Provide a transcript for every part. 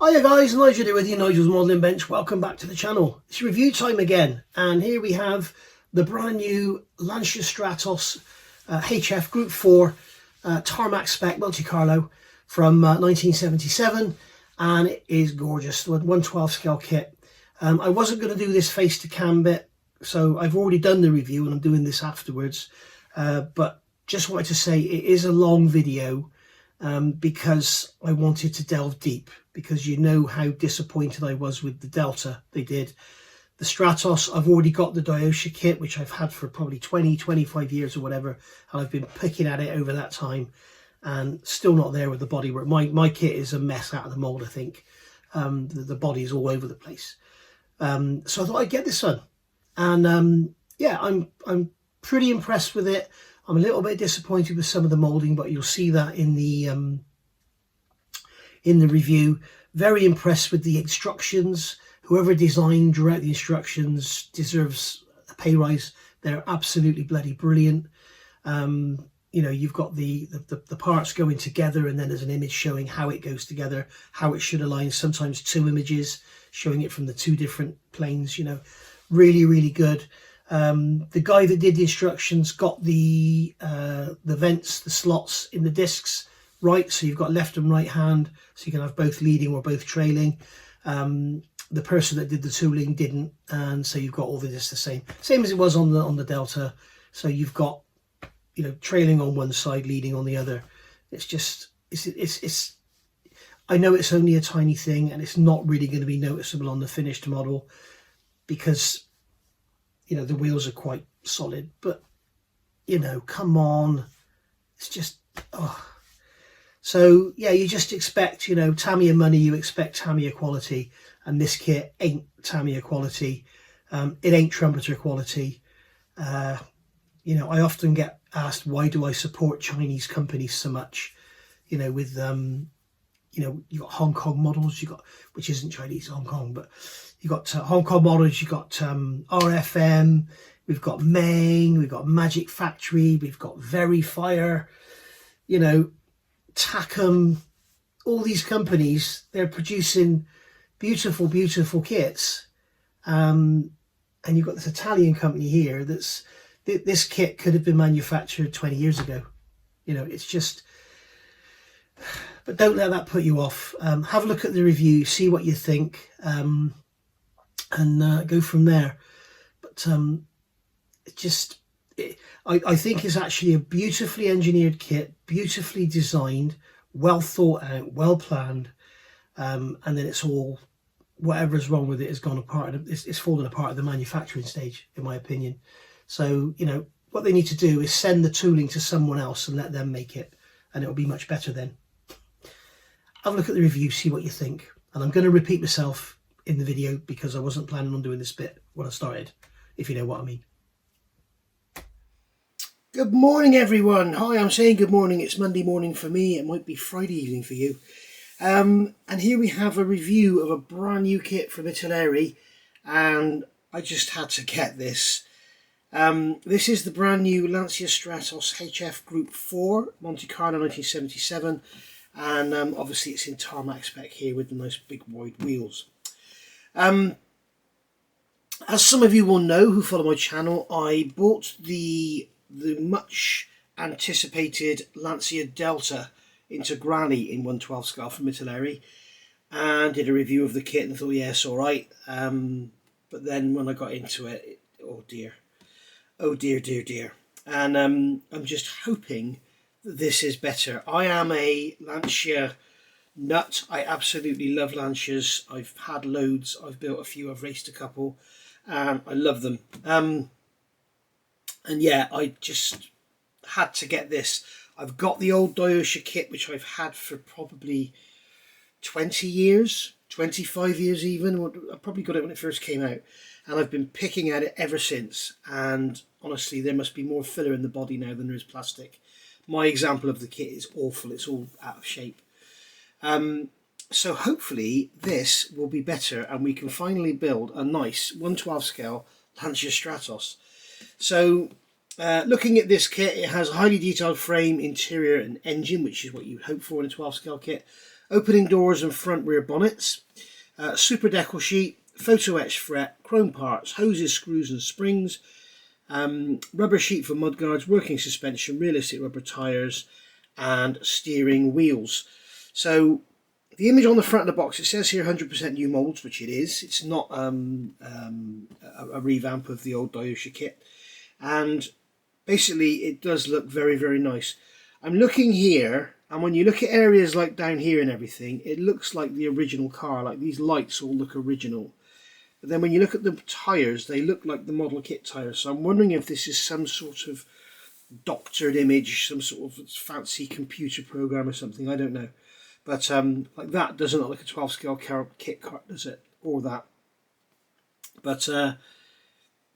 Hiya guys, Nigel here with you, Nigel's Modelling Bench. Welcome back to the channel. It's review time again, and here we have the brand new Lancia Stratos HF Group 4 tarmac spec Monte Carlo from 1977, and it is gorgeous. The 1/12 scale kit. I wasn't going to do this face to cam bit, so I've already done the review and I'm doing this afterwards, but just wanted to say it is a long video because I wanted to delve deep, because you know how disappointed I was with the Delta they did. The Stratos, I've already got the Diosha kit, which I've had for probably 25 years or whatever, and I've been picking at it over that time and still not there with the bodywork. My kit is a mess out of the mould, I think. The body is all over the place. So I thought I'd get this one, and yeah, I'm pretty impressed with it. I'm a little bit disappointed with some of the moulding, but you'll see that in the review. Very impressed with the instructions. Whoever designed, drew out the instructions deserves a pay rise. They're absolutely bloody brilliant. You know, you've got the parts going together, and then there's an image showing how it goes together, how it should align. Sometimes two images showing it from the two different planes. You know, really good. The guy that did the instructions got the vents, the slots in the discs right, so you've got left and right hand, so you can have both leading or both trailing. The person that did the tooling didn't, and so you've got all the discs the same as it was on the Delta. So you've got, you know, trailing on one side, leading on the other. It's just it's I know it's only a tiny thing, and it's not really going to be noticeable on the finished model because, you know, the wheels are quite solid, but, you know, come on, it's just, oh. So yeah, you just expect, you know, Tamiya money, you expect Tamiya quality, and this kit ain't Tamiya quality. It ain't trumpeter quality. You know, I often get asked, why do I support Chinese companies so much? You know, with you know, you got Hong Kong models, you got, which isn't Chinese, Hong Kong, but you got Hong Kong models, you got RFM, we've got Meng, we've got Magic Factory, we've got Verifier, you know, Takum, all these companies, they're producing beautiful kits, and you've got this Italian company here that's, this kit could have been manufactured 20 years ago. You know, it's just, but don't let that put you off. Have a look at the review, see what you think, and go from there. But I think it's actually a beautifully engineered kit, beautifully designed, well thought out, well planned, and then it's all, whatever's wrong with it has gone apart. It's fallen apart at the manufacturing stage, in my opinion. So, you know, what they need to do is send the tooling to someone else and let them make it, and it'll be much better then. Have a look at the review, see what you think. And I'm going to repeat myself in the video because I wasn't planning on doing this bit when I started, if you know what I mean. Good morning, everyone. Hi, I'm saying good morning. It's Monday morning for me. It might be Friday evening for you. And here we have a review of a brand new kit from Italeri, and I just had to get this. This is the brand new Lancia Stratos HF Group 4 Monte Carlo 1977, and obviously it's in tarmac spec here with the nice big wide wheels. As some of you will know who follow my channel, I bought the much anticipated Lancia Delta Integrale in 1/12 scale from Italeri, and did a review of the kit and thought, yeah, it's all right. But then when I got into it, oh dear, and I'm just hoping that this is better. I am a Lancia nut. I absolutely love Lancias. I've had loads, I've built a few, I've raced a couple, and I love them. And yeah, I just had to get this. I've got the old Diosha kit, which I've had for probably 20 years, 25 years even. I probably got it when it first came out, and I've been picking at it ever since. And honestly, there must be more filler in the body now than there is plastic. My example of the kit is awful. It's all out of shape. So hopefully this will be better, and we can finally build a nice 1/12 scale Lancia Stratos. So looking at this kit, it has a highly detailed frame, interior and engine, which is what you hope for in a 12 scale kit. opening doors and front rear bonnets, super decal sheet, photo etched fret, chrome parts, hoses, screws and springs, rubber sheet for mudguards, working suspension, realistic rubber tyres and steering wheels. So the image on the front of the box, it says here 100% new moulds, which it is. It's not a revamp of the old Dyosha kit. And basically it does look very, very nice. I'm looking here, and when you look at areas like down here and everything, it looks like the original car. Like these lights all look original. But then when you look at the tyres, they look like the model kit tyres. So I'm wondering if this is some sort of doctored image, some sort of fancy computer program or something. I don't know. But like that doesn't look like a 12 scale kit car, does it? Or that. But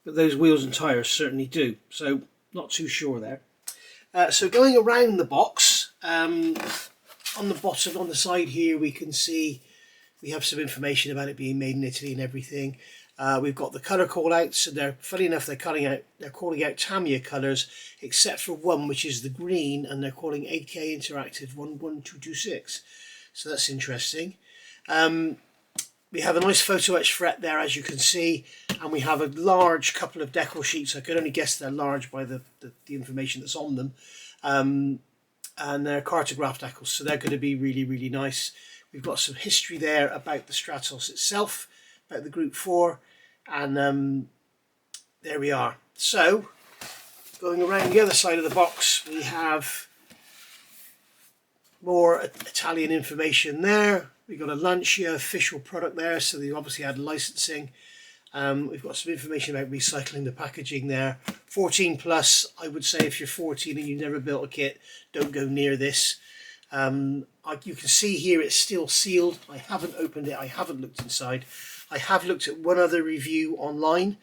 those wheels and tyres certainly do. So not too sure there. So going around the box, on the bottom, on the side here, we can see we have some information about it being made in Italy and everything. We've got the colour call outs, and they're funny enough they're calling out Tamiya colours, except for one which is the green, and they're calling 8K Interactive 11226. So that's interesting. We have a nice photo etched fret there, as you can see, and we have a large couple of decal sheets. I could only guess they're large by the information that's on them, and they're cartograph decals, so they're going to be really, really nice. We've got some history there about the Stratos itself, about the Group 4, and there we are. So, going around the other side of the box, we have more Italian information there. We've got a Lancia official product there, so they obviously had licensing. We've got some information about recycling the packaging there. 14 plus, I would say if you're 14 and you've never built a kit, don't go near this. You can see here it's still sealed. I haven't opened it, I haven't looked inside. I have looked at one other review online,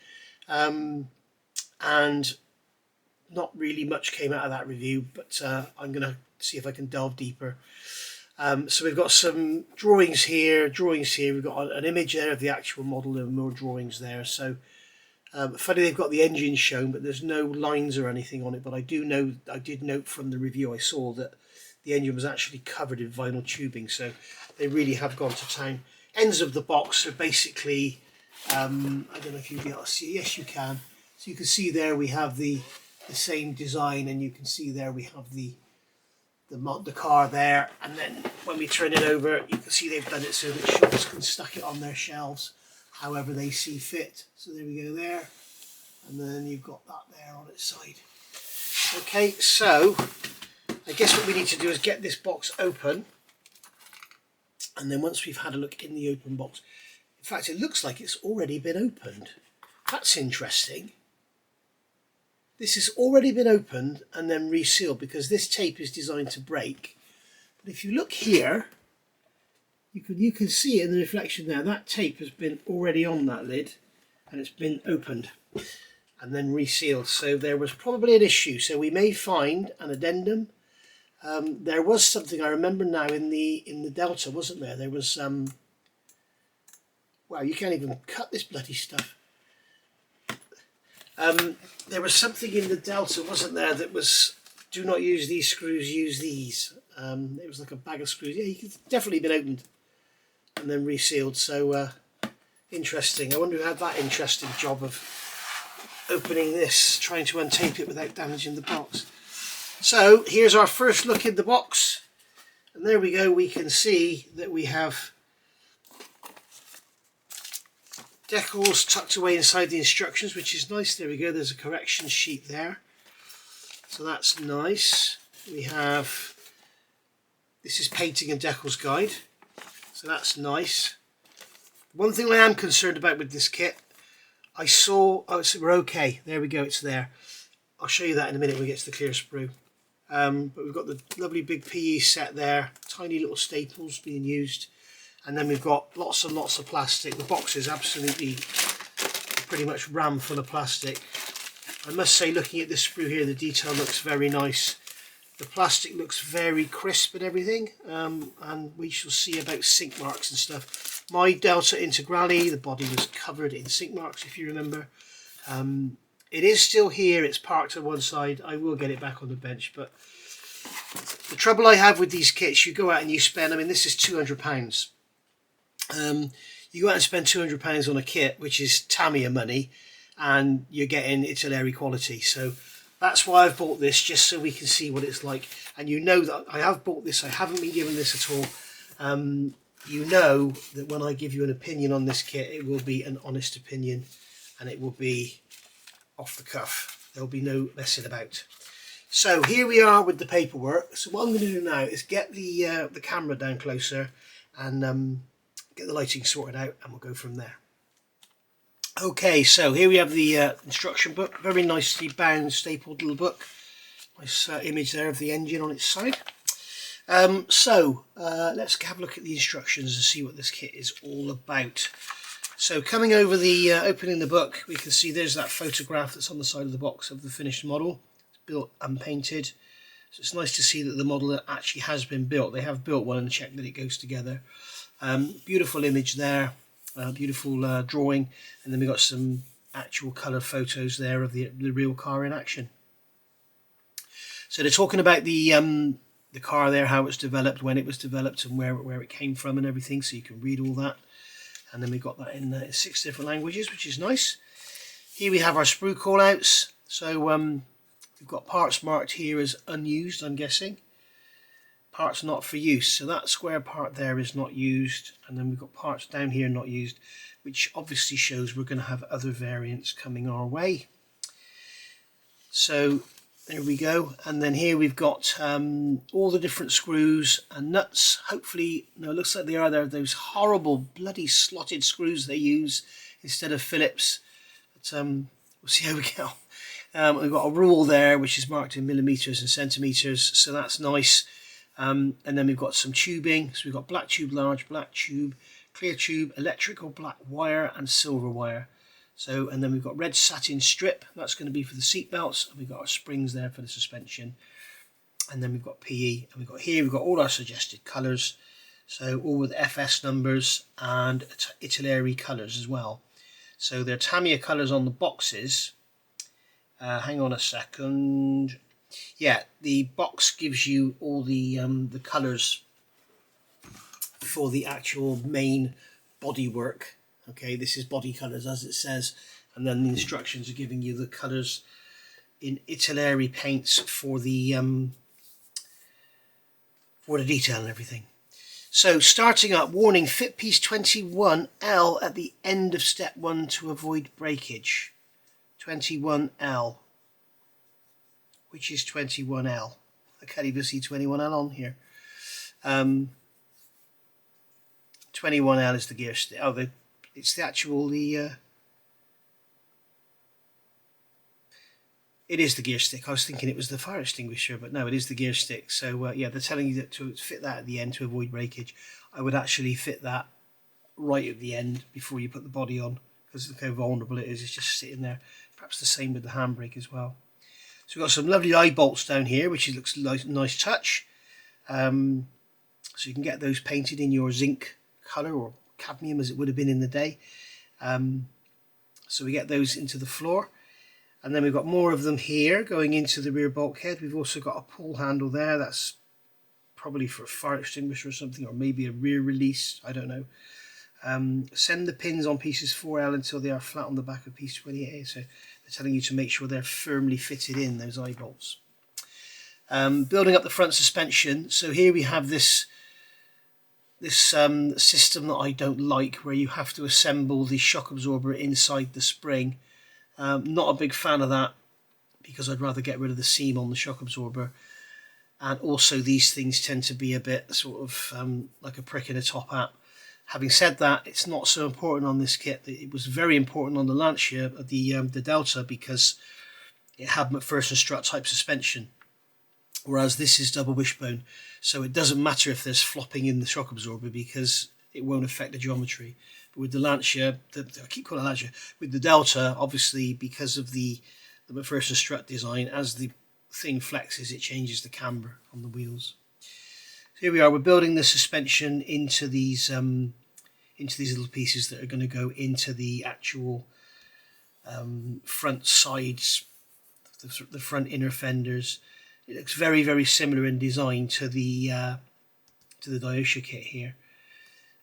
and not really much came out of that review, but I'm going to see if I can delve deeper. So we've got some drawings here, we've got an image there of the actual model and more drawings there. So funny they've got the engine shown, but there's no lines or anything on it, but I did note from the review I saw that the engine was actually covered in vinyl tubing, so they really have gone to town. Ends of the box are basically, I don't know if you'll be able to see, yes you can. So you can see there we have the same design, and you can see there we have the car there, and then when we turn it over you can see they've done it so that shops can stack it on their shelves however they see fit. So there we go there, and then you've got that there on its side. Okay, so I guess what we need to do is get this box open, and then once we've had a look in the open box, in fact it looks like it's already been opened. That's interesting. This has already been opened and then resealed, because this tape is designed to break. But if you look here, you can see it in the reflection there. That tape has been already on that lid, and it's been opened and then resealed. So there was probably an issue. So we may find an addendum. There was something I remember now in the Delta, wasn't there? There was wow, you can't even cut this bloody stuff. There was something in the Delta, wasn't there, that was, do not use these screws, use these. It was like a bag of screws. Yeah, it's definitely been opened and then resealed. So interesting. I wonder who had that interesting job of opening this, trying to untape it without damaging the box. So here's our first look in the box, and there we go. We can see that we have decals tucked away inside the instructions, which is nice. There we go, there's a correction sheet there, so that's nice. We have, this is painting and decals guide, so that's nice. One thing I am concerned about with this kit, I saw, oh, we're okay, there we go, it's there. I'll show you that in a minute when we get to the clear sprue. But we've got the lovely big PE set there, tiny little staples being used. And then we've got lots and lots of plastic. The box is absolutely pretty much rammed full of plastic. I must say, looking at this sprue here, the detail looks very nice. The plastic looks very crisp and everything. And we shall see about sink marks and stuff. My Delta Integrale, the body was covered in sink marks, if you remember. It is still here. It's parked on one side. I will get it back on the bench, but The trouble I have with these kits, you go out and you spend, I mean, this is £200. You go out and spend £200 on a kit, which is Tamiya money, and you're getting Italeri quality. So that's why I've bought this, just so we can see what it's like. And you know that I have bought this, I haven't been given this at all. You know that when I give you an opinion on this kit, it will be an honest opinion, and it will be off the cuff. There'll be no messing about. So here we are with the paperwork. So what I'm going to do now is get the camera down closer and get the lighting sorted out, and we'll go from there. Okay, so here we have the instruction book, very nicely bound, stapled little book. Nice image there of the engine on its side. Let's have a look at the instructions and see what this kit is all about. So coming over the opening the book, we can see there's that photograph that's on the side of the box of the finished model. It's built and painted. So it's nice to see that the model actually has been built. They have built one and checked that it goes together. Beautiful image there, beautiful drawing, and then we've got some actual colour photos there of the real car in action. So they're talking about the car there, how it's developed, when it was developed, and where it came from and everything, so you can read all that. And then we've got that in 6 different languages, which is nice. Here we have our sprue callouts. So we've got parts marked here as unused, I'm guessing. Parts not for use. So that square part there is not used. And then we've got parts down here not used, which obviously shows we're going to have other variants coming our way. So there we go. And then here we've got all the different screws and nuts. Hopefully, no, it looks like they're those horrible bloody slotted screws they use instead of Phillips. But we'll see how we go. We've got a rule there which is marked in millimeters and centimeters, so that's nice. And then we've got some tubing. So we've got black tube, large, black tube, clear tube, electrical black wire and silver wire. So, and then we've got red satin strip, that's going to be for the seat belts, and we've got our springs there for the suspension, and then we've got PE, and we've got all our suggested colours, so all with FS numbers and Italeri colours as well. So they're Tamiya colours on the boxes. Hang on a second. Yeah, the box gives you all the colours for the actual main bodywork. Okay, this is body colours as it says, and then the instructions are giving you the colours in Italeri paints for the detail and everything. So starting up, warning, fit piece 21L at the end of step 1 to avoid breakage. 21L. Which is 21L? I can't even see 21L on here. 21L is the gear stick. Oh, it's the actual, it is the gear stick. I was thinking it was the fire extinguisher, but no, it is the gear stick. So yeah, they're telling you that to fit that at the end to avoid breakage. I would actually fit that right at the end before you put the body on, because look how vulnerable it is. It's just sitting there. Perhaps the same with the handbrake as well. So we've got some lovely eye bolts down here, which looks like a nice touch. So you can get those painted in your zinc colour, or cadmium as it would have been in the day. So we get those into the floor, and then we've got more of them here going into the rear bulkhead. We've also got a pull handle there, that's probably for a fire extinguisher or something, or maybe a rear release, I don't know. Send the pins on pieces 4L until they are flat on the back of piece 28A. So they're telling you to make sure they're firmly fitted in, those eye bolts. Building up the front suspension. So here we have this system that I don't like, where you have to assemble the shock absorber inside the spring. Not a big fan of that, because I'd rather get rid of the seam on the shock absorber. And also these things tend to be a bit sort of like a prick in a top hat. Having said that, it's not so important on this kit. It was very important on the Lancia, the Delta, because it had McPherson strut type suspension, whereas this is double wishbone. So it doesn't matter if there's flopping in the shock absorber, because it won't affect the geometry. But with the Lancia, I keep calling it Lancia, with the Delta, obviously because of the McPherson strut design, as the thing flexes, it changes the camber on the wheels. So here we are, we're building the suspension into these little pieces that are going to go into the actual front sides, the front inner fenders. It looks very, very similar in design to the Diosha kit here.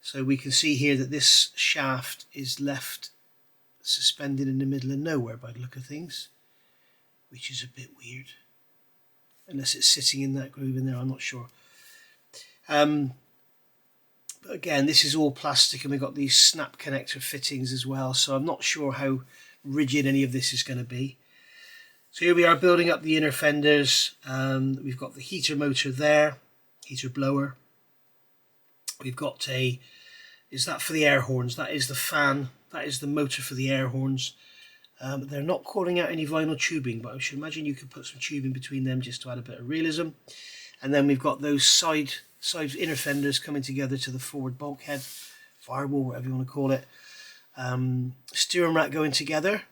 So we can see here that this shaft is left suspended in the middle of nowhere by the look of things, which is a bit weird. Unless it's sitting in that groove in there, I'm not sure. But again, this is all plastic, and we've got these snap connector fittings as well, so I'm not sure how rigid any of this is going to be. So here we are building up the inner fenders. We've got the heater motor there, heater blower. We've got is that for the air horns? That is the fan. That is the motor for the air horns. They're not calling out any vinyl tubing, but I should imagine you could put some tubing between them just to add a bit of realism. And then we've got those side inner fenders coming together to the forward bulkhead, firewall, whatever you want to call it. Steering rack going together.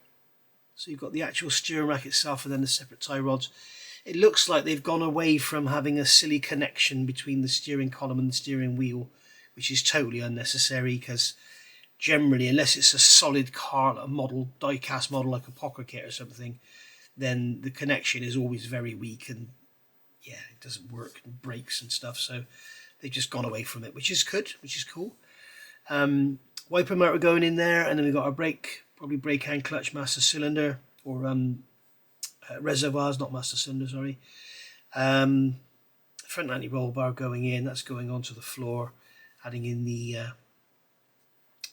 So you've got the actual steering rack itself and then the separate tie rods. It looks like they've gone away from having a silly connection between the steering column and the steering wheel, which is totally unnecessary, because generally, unless it's a solid car, a model, die-cast model like a Poker kit or something, then the connection is always very weak, and yeah, it doesn't work and breaks and stuff. So they've just gone away from it, which is good, which is cool. Wiper motor going in there, and then we've got our brake, probably brake hand clutch, master cylinder, or reservoirs, not master cylinder, sorry. Front anti-roll bar going in, that's going onto the floor, adding in the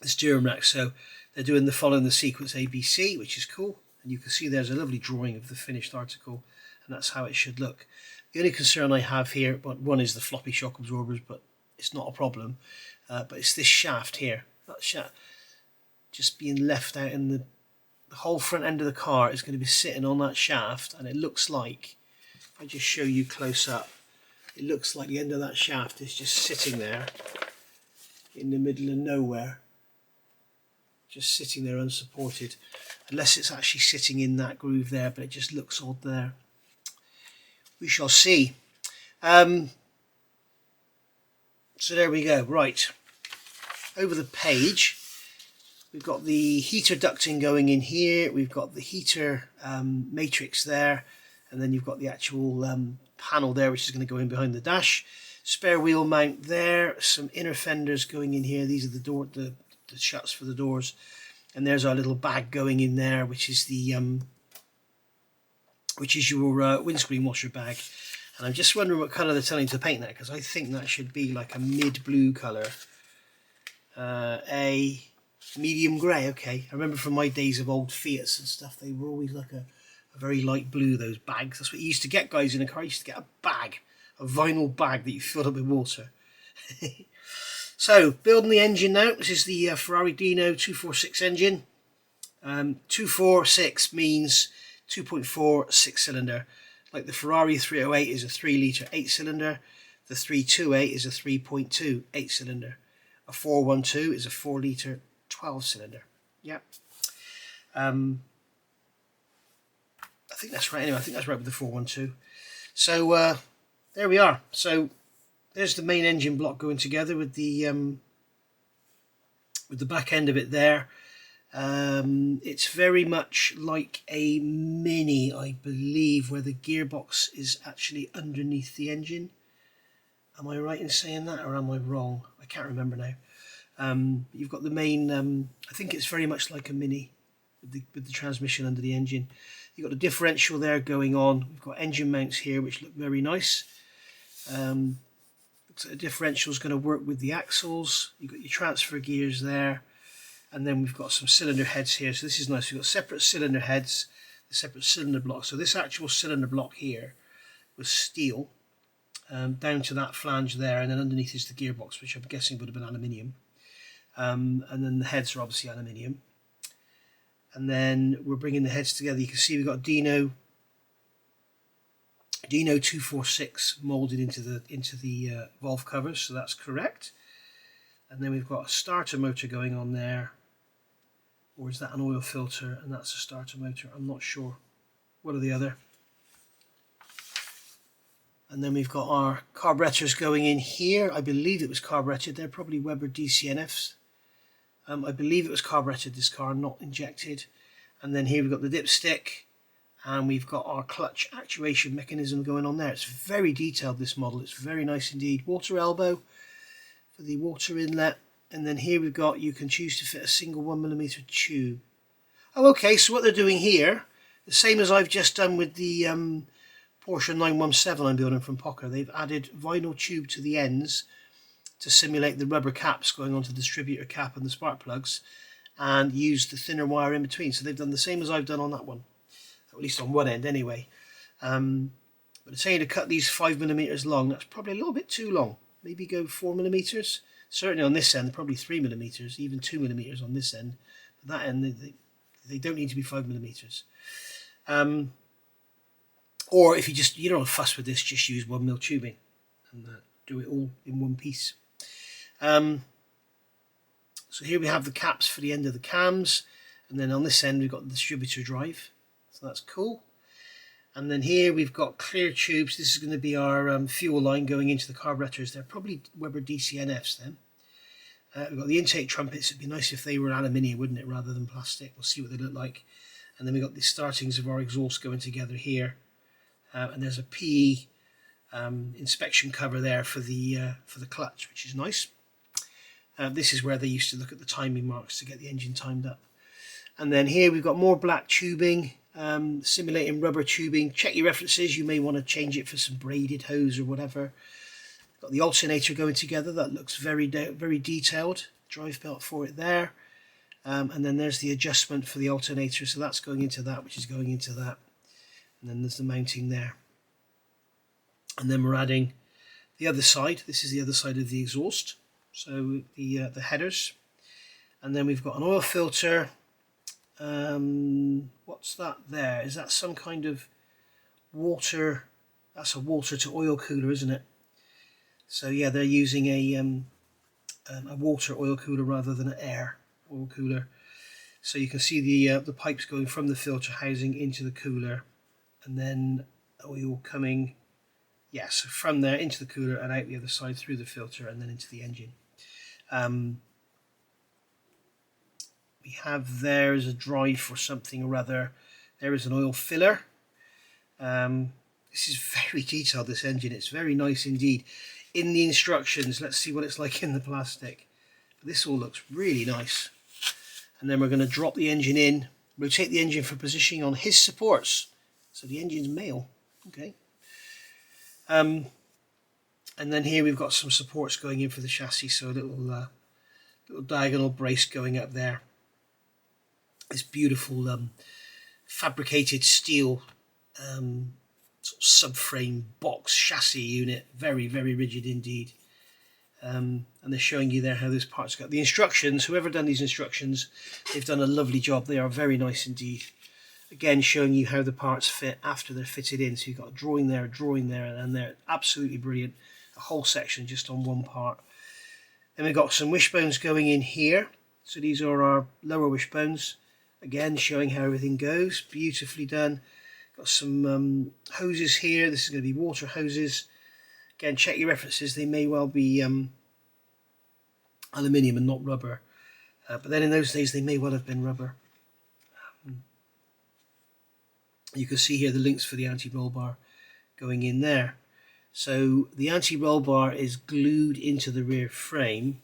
steering rack. So they're following the sequence ABC, which is cool, and you can see there's a lovely drawing of the finished article, and that's how it should look. The only concern I have here, but one is the floppy shock absorbers, but it's not a problem, but it's this shaft here, that shaft just being left out in the whole front end of the car is going to be sitting on that shaft, and it looks like, if I just show you close up, it looks like the end of that shaft is just sitting there in the middle of nowhere, just sitting there unsupported, unless it's actually sitting in that groove there, but it just looks odd there. We shall see. So there we go. Right, over the page we've got the heater ducting going in here, we've got the heater matrix there, and then you've got the actual panel there, which is going to go in behind the dash. Spare wheel mount there, some inner fenders going in here. These are the shuts for the doors, and there's our little bag going in there, which is the your windscreen washer bag. And I'm just wondering what colour they're telling to paint that, because I think that should be like a mid-blue colour, a medium grey. Okay, I remember from my days of old Fiats and stuff, they were always like a very light blue, those bags. That's what you used to get, guys, in a car. You used to get a bag, a vinyl bag that you filled up with water. So, building the engine now. This is the Ferrari Dino 246 engine. 246 means 2.4 6-cylinder. Like the Ferrari 308 is a 3-litre 8-cylinder. The 328 is a 3.2 8-cylinder. A 412 is a 4-litre 12-cylinder. Yeah. I think that's right. Anyway, I think that's right with the 412. So there we are. So there's the main engine block going together with the back end of it there. It's very much like a Mini, I believe, where the gearbox is actually underneath the engine. Am I right in saying that, or am I wrong? I can't remember now. You've got the main, I think it's very much like a Mini with the transmission under the engine. You've got a differential there going on. We've got engine mounts here which look very nice. Looks like the differential is going to work with the axles. You've got your transfer gears there, and then we've got some cylinder heads here. So this is nice. We've got separate cylinder heads, the separate cylinder blocks. So this actual cylinder block here was steel, down to that flange there, and then underneath is the gearbox, which I'm guessing would have been aluminium. And then the heads are obviously aluminium. And then we're bringing the heads together. You can see we've got Dino 246 molded into the valve covers, so that's correct. And then we've got a starter motor going on there, or is that an oil filter? And that's a starter motor, I'm not sure, one or the other. And then we've got our carburetors going in here. I believe it was carburetted. They're probably Weber DCNFs. I believe it was carburetted, this car, not injected. And then here we've got the dipstick, and we've got our clutch actuation mechanism going on there. It's very detailed, this model. It's very nice indeed. Water elbow for the water inlet, and then here we've got, you can choose to fit a single 1mm tube. Oh, okay, so what they're doing here, the same as I've just done with the Porsche 917 I'm building from Pocker. They've added vinyl tube to the ends to simulate the rubber caps going onto the distributor cap and the spark plugs, and used the thinner wire in between. So they've done the same as I've done on that one, at least on one end anyway. But it's saying to cut these 5mm long. That's probably a little bit too long. Maybe go 4mm. Certainly on this end, probably 3mm, even 2mm on this end. But that end, they don't need to be 5mm. Or if you don't want to fuss with this, just use 1mm tubing and do it all in one piece. So here we have the caps for the end of the cams, and then on this end we've got the distributor drive, so that's cool. And then here we've got clear tubes. This is going to be our fuel line going into the carburetors. They're probably Weber DCNFs then. We've got the intake trumpets. It'd be nice if they were aluminium, wouldn't it, rather than plastic. We'll see what they look like. And then we've got the startings of our exhaust going together here. And there's a PE inspection cover there for the clutch, which is nice. This is where they used to look at the timing marks to get the engine timed up. And then here we've got more black tubing, simulating rubber tubing. Check your references. You may want to change it for some braided hose or whatever. Got the alternator going together. That looks very detailed. Drive belt for it there. And then there's the adjustment for the alternator. So that's going into that, which is going into that. And then there's the mounting there. And then we're adding the other side. This is the other side of the exhaust. So the headers. And then we've got an oil filter. What's that there? Is that some kind of water? That's a water to oil cooler, isn't it? So yeah, they're using a water oil cooler rather than an air oil cooler. So you can see the pipes going from the filter housing into the cooler, and then oil coming, yes, from there into the cooler and out the other side through the filter and then into the engine. We have there is a drive for something or other. There is an oil filler. This is very detailed, this engine. It's very nice indeed. In the instructions, let's see what it's like in the plastic. This all looks really nice. And then we're going to drop the engine in, rotate the engine for positioning on his supports. So the engine's male. Okay. And then here we've got some supports going in for the chassis. So a little diagonal brace going up there. This beautiful fabricated steel sort of subframe box chassis unit, very rigid indeed. And they're showing you there how those parts go. The instructions, whoever done these instructions, they've done a lovely job. They are very nice indeed. Again, showing you how the parts fit after they're fitted in. So you've got a drawing there, and they're absolutely brilliant. A whole section just on one part. Then we've got some wishbones going in here. So these are our lower wishbones. Again, showing how everything goes. Beautifully done. Got some hoses here. This is going to be water hoses. Again, check your references. They may well be aluminium and not rubber. But then in those days, they may well have been rubber. You can see here the links for the anti-roll bar going in there. So the anti-roll bar is glued into the rear frame.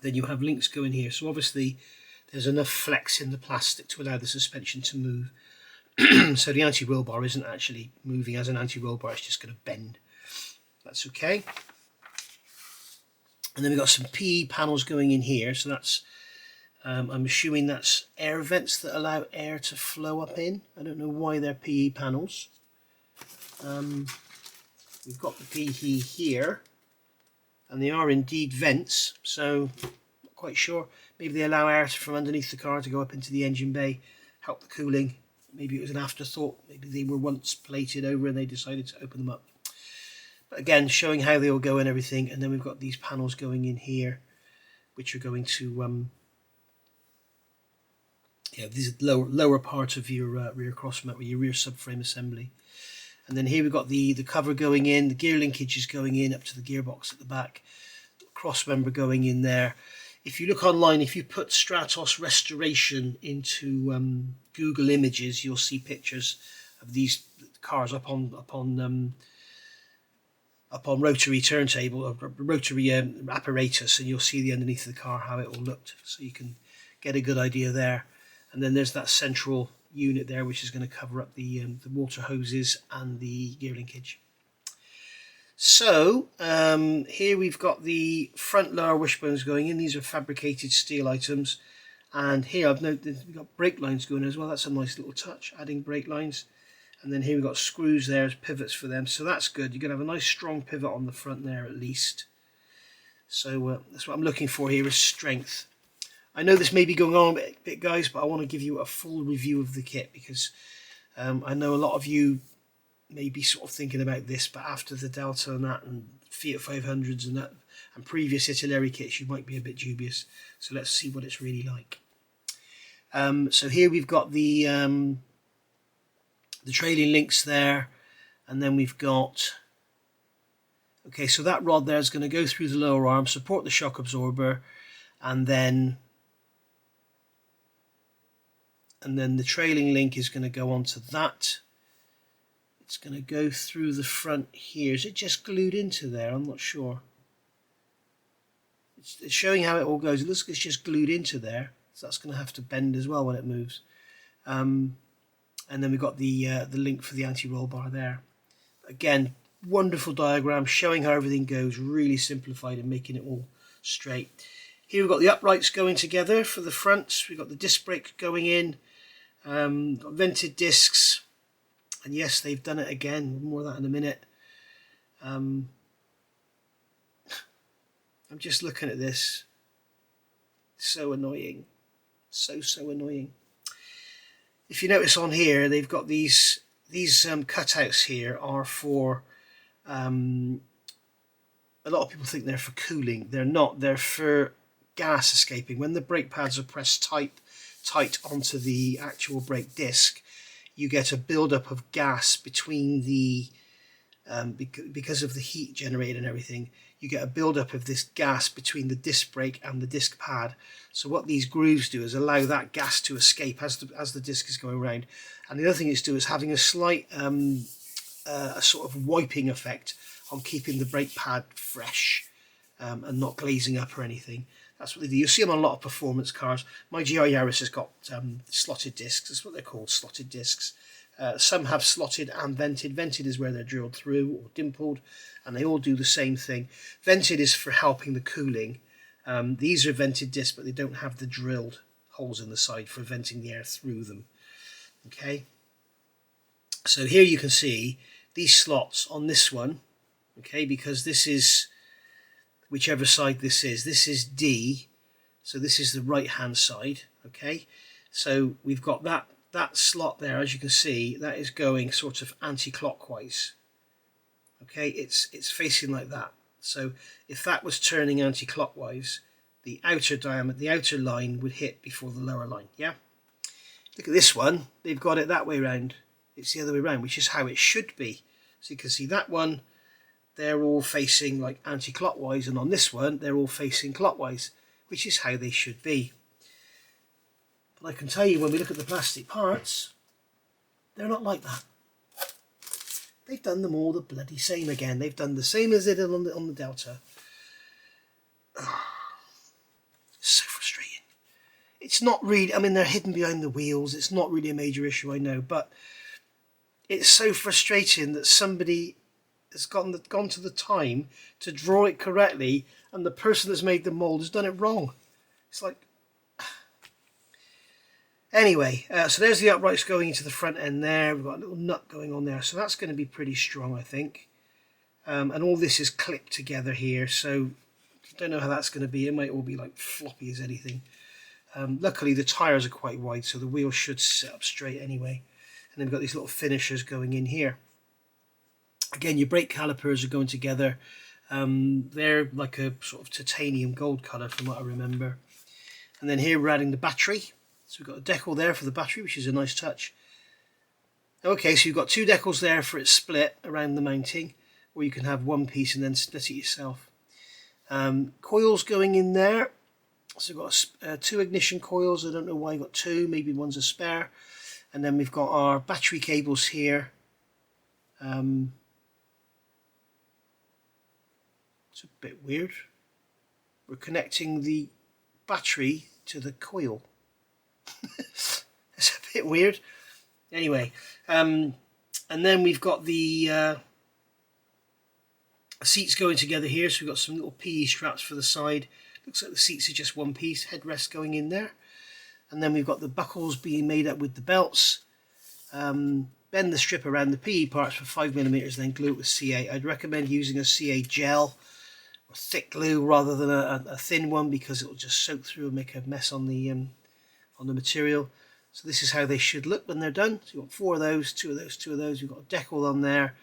Then you have links going here. So obviously there's enough flex in the plastic to allow the suspension to move. So the anti-roll bar isn't actually moving as an anti-roll bar, it's just going to bend. That's okay. And then we've got some PE panels going in here. So that's, I'm assuming that's air vents that allow air to flow up in. I don't know why they're PE panels. We've got the PE here, and they are indeed vents. So not quite sure. Maybe they allow air from underneath the car to go up into the engine bay, help the cooling. Maybe it was an afterthought. Maybe they were once plated over and they decided to open them up. But again, showing how they all go and everything. And then we've got these panels going in here, which are going to this is the lower part of your rear crossmount, with your rear subframe assembly. And then here we've got the cover going in, the gear linkage is going in up to the gearbox at the back, cross member going in there. If you look online, if you put Stratos restoration into Google Images, you'll see pictures of these cars upon rotary turntable or rotary apparatus, and you'll see the underneath of the car how it all looked, so you can get a good idea there. And then there's that central unit there, which is going to cover up the water hoses and the gear linkage. So here we've got the front lower wishbones going in. These are fabricated steel items, and here I've noted we've got brake lines going as well. That's a nice little touch, adding brake lines. And then here we've got screws there as pivots for them, so that's good. You're going to have a nice strong pivot on the front there at least. So that's what I'm looking for here, is strength. I know this may be going on a bit, guys, but I want to give you a full review of the kit, because I know a lot of you may be sort of thinking about this, but after the Delta and that, and Fiat 500s and that, and previous Italeri kits, you might be a bit dubious. So let's see what it's really like. So here we've got the trailing links there, and then we've got, okay, so that rod there is going to go through the lower arm, support the shock absorber, and then the trailing link is going to go onto that. It's going to go through the front here. Is it just glued into there? I'm not sure. It's showing how it all goes. It looks like it's just glued into there, so that's going to have to bend as well when it moves. And then we've got the link for the anti-roll bar there. Again, wonderful diagram showing how everything goes, really simplified and making it all straight. Here we've got the uprights going together for the front. We've got the disc brake going in, got vented discs, and yes, they've done it again. More of that in a minute. I'm just looking at this. So annoying. So annoying. If you notice on here, they've got these cutouts here are for, a lot of people think they're for cooling. They're not. They're for gas escaping. When the brake pads are pressed tight onto the actual brake disc, you get a build-up of gas between the, because of the heat generated and everything, you get a build-up of this gas between the disc brake and the disc pad. So what these grooves do is allow that gas to escape as the disc is going around. And the other thing it's doing is having a slight a sort of wiping effect on keeping the brake pad fresh and not glazing up or anything. That's what they do. You'll see them on a lot of performance cars. My GR Yaris has got slotted discs. That's what they're called, slotted discs. Some have slotted and vented. Vented is where they're drilled through or dimpled, and they all do the same thing. Vented is for helping the cooling. These are vented discs, but they don't have the drilled holes in the side for venting the air through them. Okay. So here you can see these slots on this one. Okay, because this is, whichever side this is D, so this is the right hand side. Okay, so we've got that slot there, as you can see, that is going sort of anti-clockwise. Okay, it's facing like that. So if that was turning anti-clockwise, the outer diameter, the outer line would hit before the lower line. Yeah, look at this one, they've got it that way round. It's the other way around, which is how it should be. So you can see that one, they're all facing like anti-clockwise, and on this one they're all facing clockwise, which is how they should be. But I can tell you, when we look at the plastic parts, they're not like that. They've done them all the bloody same again. They've done the same as they did on the Delta. So frustrating. It's not really, I mean, they're hidden behind the wheels. It's not really a major issue, I know, but it's so frustrating that somebody has gone to the time to draw it correctly, and the person that's made the mould has done it wrong. It's like, anyway, so there's the uprights going into the front end there. We've got a little nut going on there, so that's going to be pretty strong, I think. And all this is clipped together here, so I don't know how that's going to be. It might all be like floppy as anything. Luckily the tyres are quite wide, so the wheel should sit up straight anyway. And then we've got these little finishers going in here. Again, your brake calipers are going together. They're like a sort of titanium gold colour from what I remember. And then here we're adding the battery. So we've got a decal there for the battery, which is a nice touch. Okay, so you've got two decals there for its split around the mounting, or you can have one piece and then split it yourself. Coils going in there. So we've got two ignition coils. I don't know why I've got two, maybe one's a spare. And then we've got our battery cables here. It's a bit weird. We're connecting the battery to the coil. It's a bit weird. Anyway, and then we've got the seats going together here. So we've got some little PE straps for the side. Looks like the seats are just one piece. Headrest going in there. And then we've got the buckles being made up with the belts. Bend the strip around the PE parts for 5mm, then glue it with CA. I'd recommend using a CA gel or thick glue rather than a thin one, because it will just soak through and make a mess on the material. So this is how they should look when they're done. So you've got 4 of those, 2 of those, 2 of those. You've got a decal on there.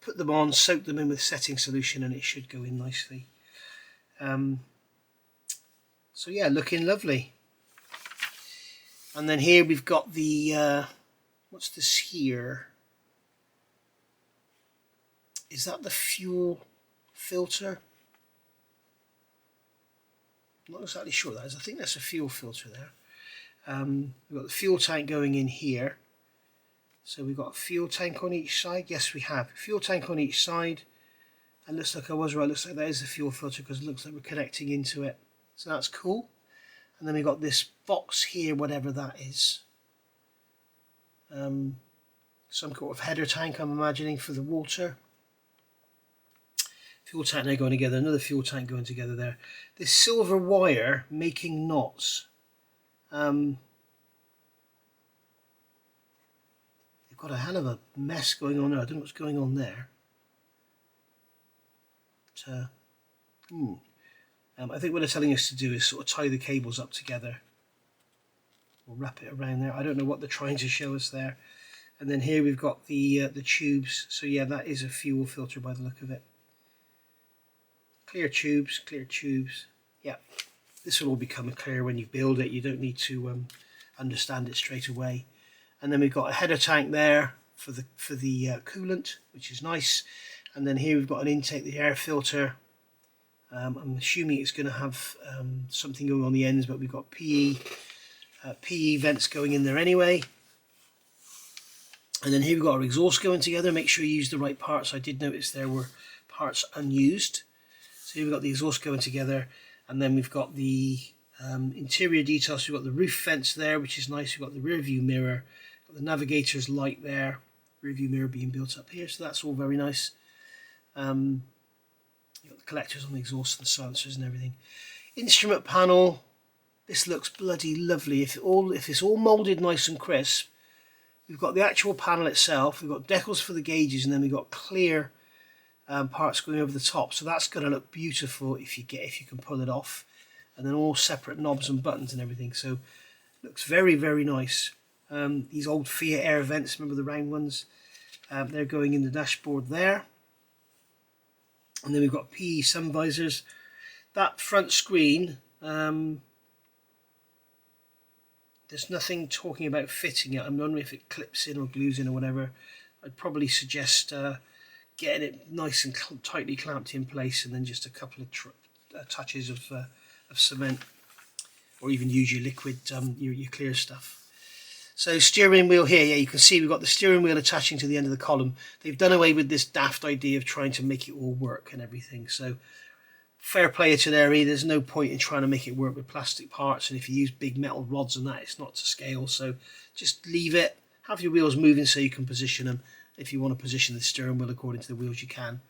Put them on, soak them in with setting solution, and it should go in nicely. So yeah, looking lovely. And then here we've got the what's this here? Is that the fuel filter? I'm not exactly sure what that is. I think that's a fuel filter there. We've got the fuel tank going in here. So we've got a fuel tank on each side. Yes, we have. Fuel tank on each side. And looks like I was right. Looks like that is the fuel filter, because it looks like we're connecting into it. So that's cool. And then we've got this box here, whatever that is. Some sort of header tank, I'm imagining, for the water. Fuel tank now going together. Another fuel tank going together there. This silver wire making knots. They've got a hell of a mess going on there. I don't know what's going on there. But, I think what they're telling us to do is sort of tie the cables up together. We'll wrap it around there. I don't know what they're trying to show us there. And then here we've got the tubes. So yeah, that is a fuel filter by the look of it. Clear tubes, clear tubes. Yeah, this will all become clear when you build it. You don't need to understand it straight away. And then we've got a header tank there for the coolant, which is nice. And then here we've got an intake, the air filter. I'm assuming it's going to have something going on the ends, but we've got PE vents going in there anyway. And then here we've got our exhaust going together. Make sure you use the right parts. I did notice there were parts unused. So here we've got the exhaust going together, and then we've got the interior details. So we've got the roof vents there, which is nice. We've got the rear view mirror, got the navigator's light there, rear view mirror being built up here. So that's all very nice. You've got the collectors on the exhaust and silencers and everything. Instrument panel. This looks bloody lovely. If it's all moulded nice and crisp, we've got the actual panel itself. We've got decals for the gauges, and then we've got clear parts going over the top. So that's going to look beautiful if you can pull it off. And then all separate knobs and buttons and everything. So looks very, very nice. These old Fiat air vents, remember the round ones? They're going in the dashboard there. And then we've got PE sun visors. That front screen, there's nothing talking about fitting it. I'm wondering if it clips in or glues in or whatever. I'd probably suggest getting it nice and tightly clamped in place, and then just a couple of touches of cement, or even use your liquid, your clear stuff. So steering wheel here, yeah, you can see we've got the steering wheel attaching to the end of the column. They've done away with this daft idea of trying to make it all work and everything. So fair play to Italeri. There's no point in trying to make it work with plastic parts, and if you use big metal rods and that, it's not to scale. So just leave it. Have your wheels moving so you can position them. If you want to position the steering wheel according to the wheels, you can.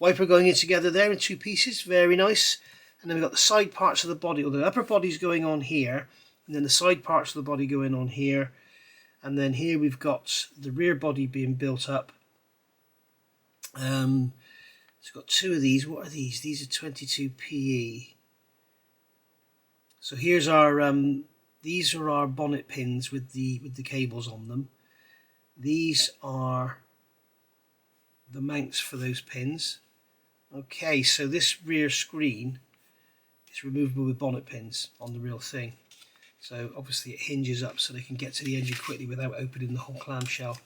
Wiper going in together there in 2 pieces, very nice. And then we've got the side parts of the body, or the upper body's going on here, and then the side parts of the body going on here. And then here we've got the rear body being built up. So we've got 2 of these. What are these? These are 22 PE. So here's our these are our bonnet pins with the cables on them. These are the mounts for those pins. Okay, so this rear screen is removable with bonnet pins on the real thing. So obviously it hinges up so they can get to the engine quickly without opening the whole clamshell.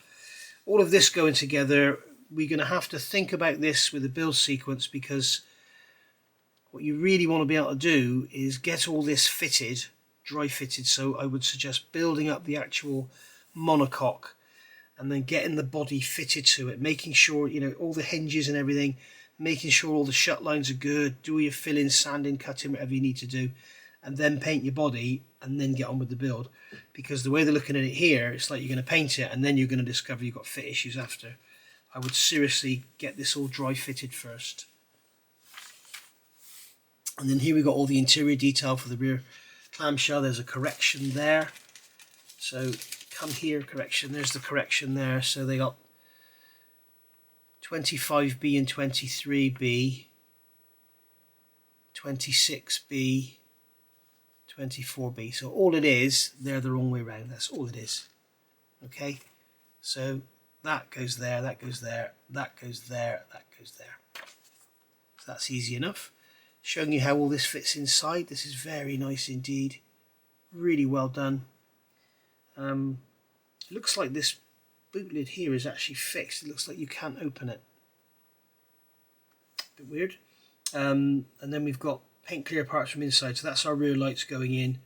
All of this going together, we're going to have to think about this with the build sequence, because what you really want to be able to do is get all this fitted, dry fitted. So I would suggest building up the actual monocoque, and then getting the body fitted to it, making sure, you know, all the hinges and everything, making sure all the shut lines are good, do your filling, sanding, cutting, whatever you need to do, and then paint your body and then get on with the build. Because the way they're looking at it here, it's like you're going to paint it and then you're going to discover you've got fit issues after. I would seriously get this all dry fitted first. And then here we got all the interior detail for the rear clamshell. There's a correction there. So come here, correction. There's the correction there. So they got 25B and 23B, 26B, 24B. So all it is, they're the wrong way around. That's all it is. Okay. So that goes there, that goes there, that goes there, that goes there. So that's easy enough. Showing you how all this fits inside. This is very nice indeed. Really well done. Looks like this boot lid here is actually fixed. It looks like you can't open it. Bit weird. And then we've got paint clear parts from inside. So that's our rear lights going in.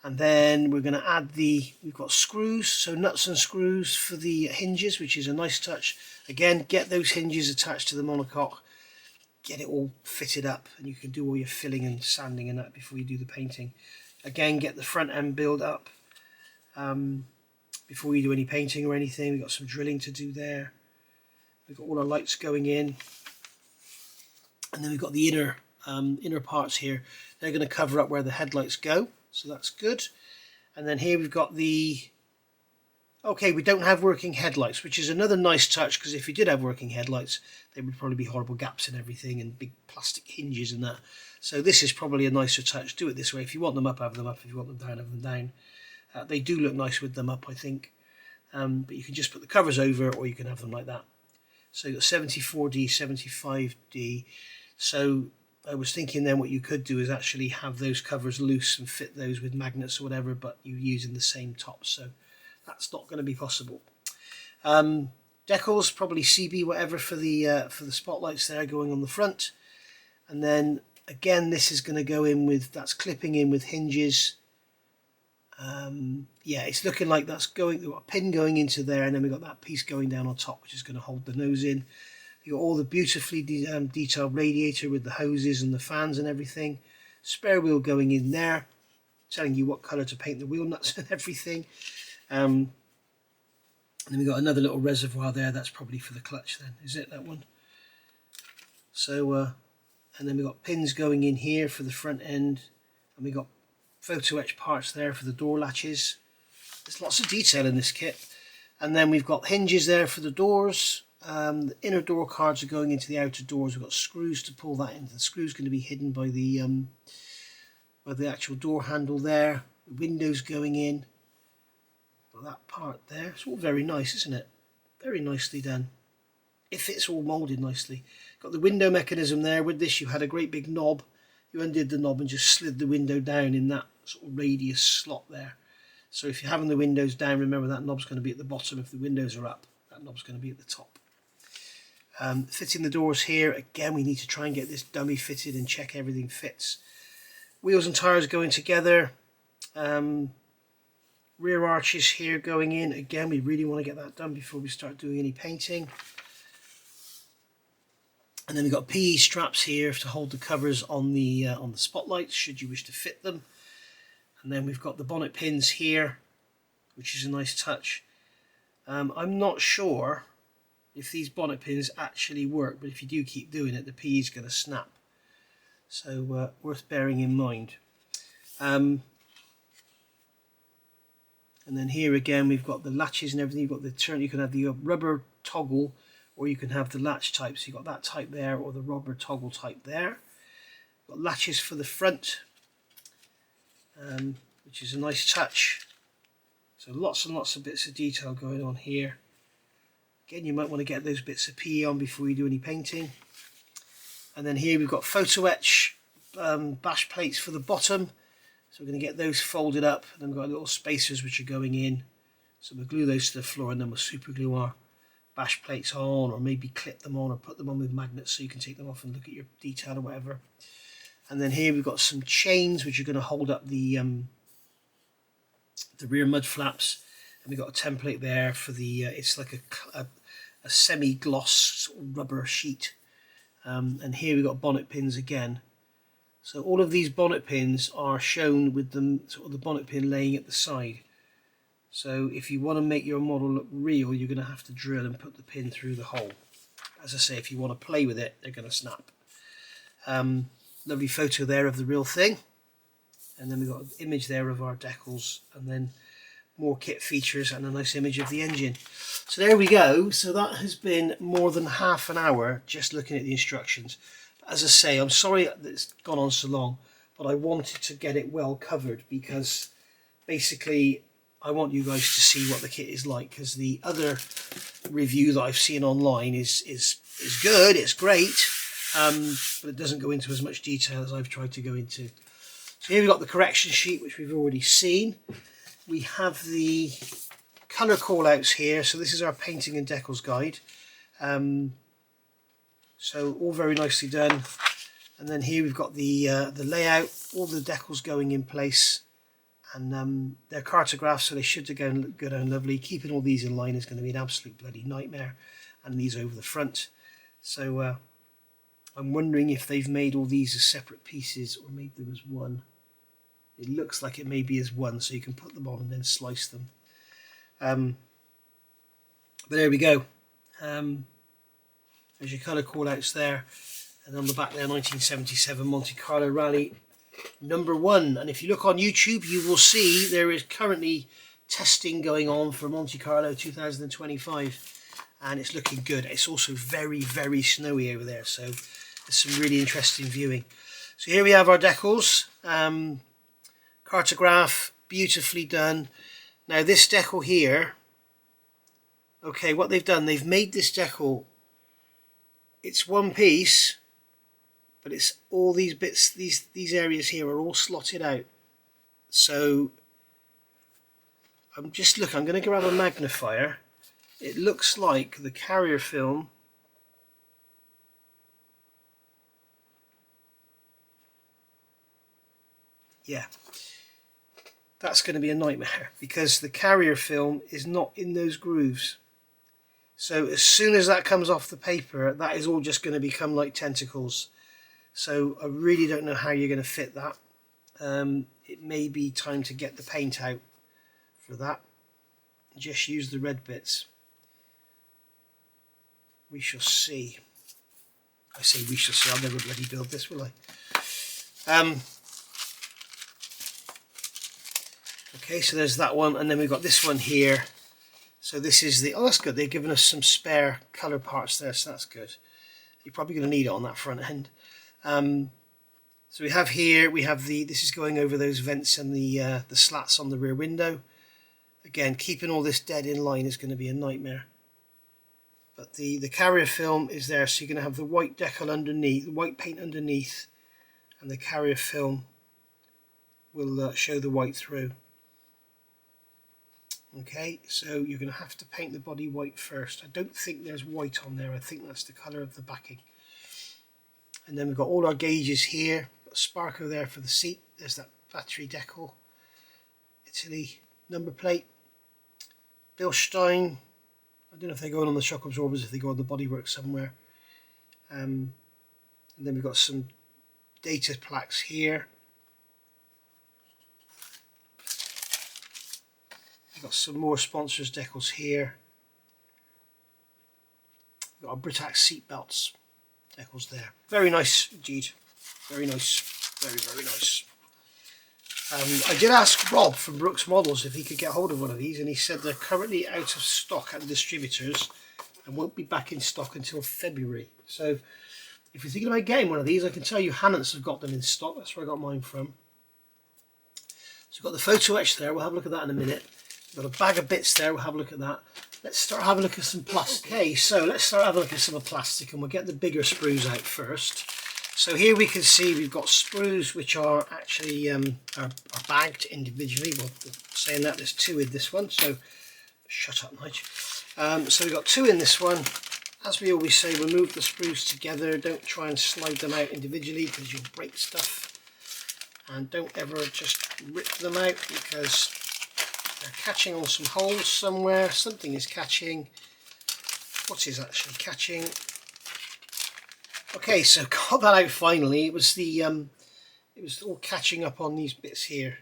And then we're going to add we've got screws, so nuts and screws for the hinges, which is a nice touch. Again, get those hinges attached to the monocoque, get it all fitted up, and you can do all your filling and sanding and that before you do the painting. Again, get the front end build up before you do any painting or anything. We've got some drilling to do there. We've got all our lights going in. And then we've got the inner parts here. They're going to cover up where the headlights go. So that's good. And then here we've got okay, we don't have working headlights, which is another nice touch, because if you did have working headlights, there would probably be horrible gaps in everything and big plastic hinges and that. So this is probably a nicer touch. Do it this way. If you want them up, have them up. If you want them down, have them down. They do look nice with them up, I think. But you can just put the covers over, or you can have them like that. So you've got 74D, 75D. So I was thinking then what you could do is actually have those covers loose and fit those with magnets or whatever, but you're using the same top, so that's not going to be possible. Decals, probably CB whatever for the spotlights there going on the front. And then again, this is going to go in with, that's clipping in with hinges. Yeah, it's looking like that's going, we've got a pin going into there, and then we've got that piece going down on top, which is going to hold the nose in. You've got all the beautifully detailed radiator with the hoses and the fans and everything. Spare wheel going in there, telling you what colour to paint the wheel nuts and everything. And then we've got another little reservoir there. That's probably for the clutch then. Is it, that one? So, and then we've got pins going in here for the front end. And we've got photo etch parts there for the door latches. There's lots of detail in this kit. And then we've got hinges there for the doors. The inner door cards are going into the outer doors. We've got screws to pull that in. The screw's going to be hidden by the actual door handle there. The windows going in. Got that part there. It's all very nice, isn't it? Very nicely done. It fits all moulded nicely. Got the window mechanism there. With this, you had a great big knob. You undid the knob and just slid the window down in that sort of radius slot there. So if you're having the windows down, remember that knob's going to be at the bottom. If the windows are up, that knob's going to be at the top. Fitting the doors here, again we need to try and get this dummy fitted and check everything fits. Wheels and tyres going together. Rear arches here going in, again we really want to get that done before we start doing any painting. And then we've got PE straps here to hold the covers on the spotlights should you wish to fit them. And then we've got the bonnet pins here, which is a nice touch. I'm not sure if these bonnet pins actually work, but if you do keep doing it, the PE is going to snap. So worth bearing in mind. And then here again we've got the latches and everything. You've got the turn. You can have the rubber toggle, or you can have the latch type. So you've got that type there, or the rubber toggle type there. Got latches for the front, which is a nice touch. So lots and lots of bits of detail going on here. Again, you might want to get those bits of PE on before you do any painting. And then here we've got photo etch bash plates for the bottom. So we're going to get those folded up. And then we've got little spacers which are going in. So we'll glue those to the floor, and then we'll super glue our bash plates on, or maybe clip them on or put them on with magnets so you can take them off and look at your detail or whatever. And then here we've got some chains which are going to hold up the rear mud flaps. And we've got a template there for the, it's like a semi-gloss rubber sheet. And here we've got bonnet pins again. So all of these bonnet pins are shown with them, sort of the bonnet pin laying at the side. So if you want to make your model look real, you're going to have to drill and put the pin through the hole. As I say, if you want to play with it, they're going to snap. Lovely photo there of the real thing. And then we've got an image there of our decals, and then more kit features and a nice image of the engine. So there we go. So that has been more than half an hour just looking at the instructions. As I say, I'm sorry that it's gone on so long, but I wanted to get it well covered because basically I want you guys to see what the kit is like, because the other review that I've seen online is good, it's great, but it doesn't go into as much detail as I've tried to go into. So here we've got the correction sheet, which we've already seen. We have the colour callouts here. So this is our painting and decals guide. So all very nicely done. And then here we've got the layout, all the decals going in place, and they're cartographs, so they should go down lovely. Keeping all these in line is going to be an absolute bloody nightmare, and these over the front. So I'm wondering if they've made all these as separate pieces or made them as one. It looks like it may be as one, so you can put them on and then slice them. But there we go. There's your colour callouts there, and on the back there, 1977 Monte Carlo Rally #1. And if you look on YouTube, you will see there is currently testing going on for Monte Carlo 2025, and it's looking good. It's also very, very snowy over there, so there's some really interesting viewing. So here we have our decals, cartograph, beautifully done. Now this decal here, okay, what they've done, they've made this decal, it's one piece, but it's all these bits, these areas here are all slotted out. So I'm just looking, I'm going to grab a magnifier. It looks like the carrier film that's going to be a nightmare because the carrier film is not in those grooves. So as soon as that comes off the paper, that is all just going to become like tentacles. So I really don't know how you're going to fit that. It may be time to get the paint out for that. Just use the red bits. We shall see. I say we shall see, I'll never bloody build this, will I? Okay, so there's that one, and then we've got this one here. So this is the, oh that's good, they've given us some spare colour parts there, so that's good. You're probably going to need it on that front end. So we have here, we have this is going over those vents and the slats on the rear window. Again, keeping all this dead in line is going to be a nightmare. But the carrier film is there, so you're going to have the white decal underneath, the white paint underneath, and the carrier film will show the white through. Okay, so you're going to have to paint the body white first. I don't think there's white on there, I think that's the colour of the backing. And then we've got all our gauges here, got a sparker there for the seat, there's that battery decal, Italy number plate, Bilstein, I don't know if they're going on the shock absorbers, if they go on the bodywork somewhere. And then we've got some data plaques here. We've got some more sponsors decals here. We've got our Britax seat belts decals there. Very nice indeed. Very nice. Very, very nice. I did ask Rob from Brooks Models if he could get hold of one of these, and he said they're currently out of stock at the distributors and won't be back in stock until February. So if you're thinking about getting one of these, I can tell you Hannants have got them in stock. That's where I got mine from. So we've got the photo etch there. We'll have a look at that in a minute. We've got a bag of bits there. We'll have a look at that. Let's start having a look at some plastic. Okay, so let's start having a look at some of plastic, and we'll get the bigger sprues out first. So here we can see we've got sprues which are actually are bagged individually. Well, saying that, there's two in this one, so shut up, Nige. So we've got two in this one. As we always say, remove the sprues together. Don't try and slide them out individually because you'll break stuff. And don't ever just rip them out because They're catching on some holes somewhere. Something is catching. What is actually catching? Okay, so got that out finally. It was the it was all catching up on these bits here.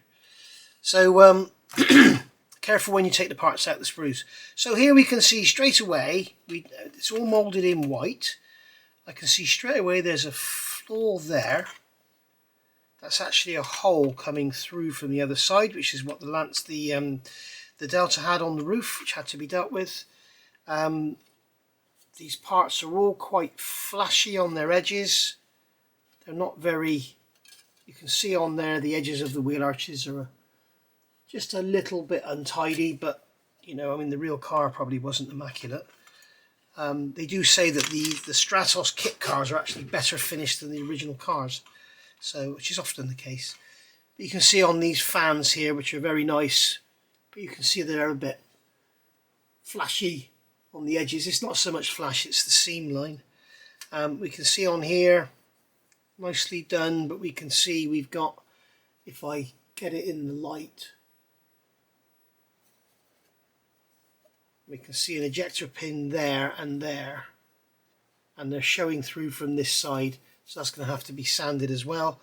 So careful when you take the parts out of the sprues. So here we can see straight away, it's all moulded in white. I can see straight away there's a flaw there. That's actually a hole coming through from the other side, which is what the Delta had on the roof, which had to be dealt with. These parts are all quite flashy on their edges. They're not very, you can see on there the edges of the wheel arches are just a little bit untidy, but you know, I mean, the real car probably wasn't immaculate. They do say that the Stratos kit cars are actually better finished than the original cars, so which is often the case. But you can see on these fans here, which are very nice, but you can see they're a bit flashy on the edges. It's not so much flash, it's the seam line. We can see on here, nicely done, but we can see we've got, if I get it in the light, we can see an ejector pin there, and they're showing through from this side, so that's going to have to be sanded as well.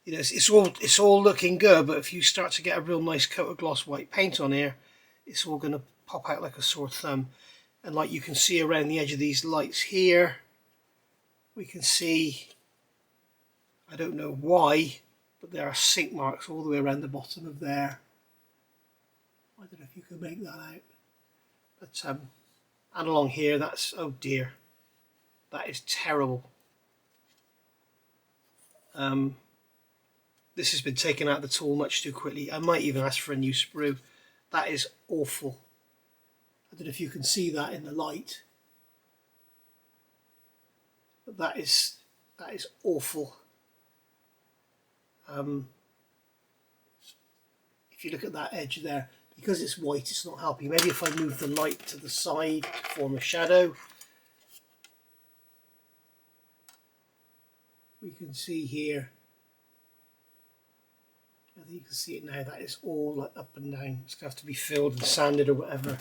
You know, it's all looking good, but if you start to get a real nice coat of gloss white paint on here, it's all going to pop out like a sore thumb. And like you can see around the edge of these lights here, we can see, I don't know why, but there are sink marks all the way around the bottom of there. I don't know if you can make that out. But and along here, that's, oh dear, that is terrible. This has been taken out of the tool much too quickly. I might even ask for a new sprue. That is awful. I don't know if you can see that in the light, but that is awful. If you look at that edge there, because it's white, it's not helping. Maybe if I move the light to the side to form a shadow, we can see here. I think you can see it now. That is all like up and down. It's going to have to be filled and sanded or whatever.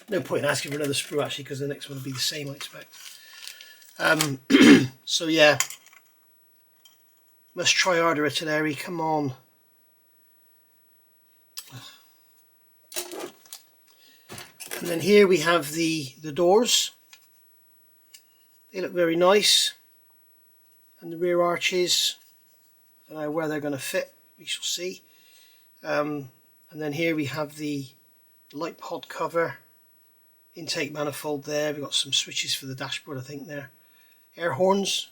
No point in asking for another sprue actually, because the next one will be the same, I expect. So yeah, must try harder, Italeri. Come on. And then here we have the doors. They look very nice, and the rear arches. I don't know where they're going to fit. We shall see. And then here we have the light pod cover, intake manifold there. We've got some switches for the dashboard, I think there. Air horns.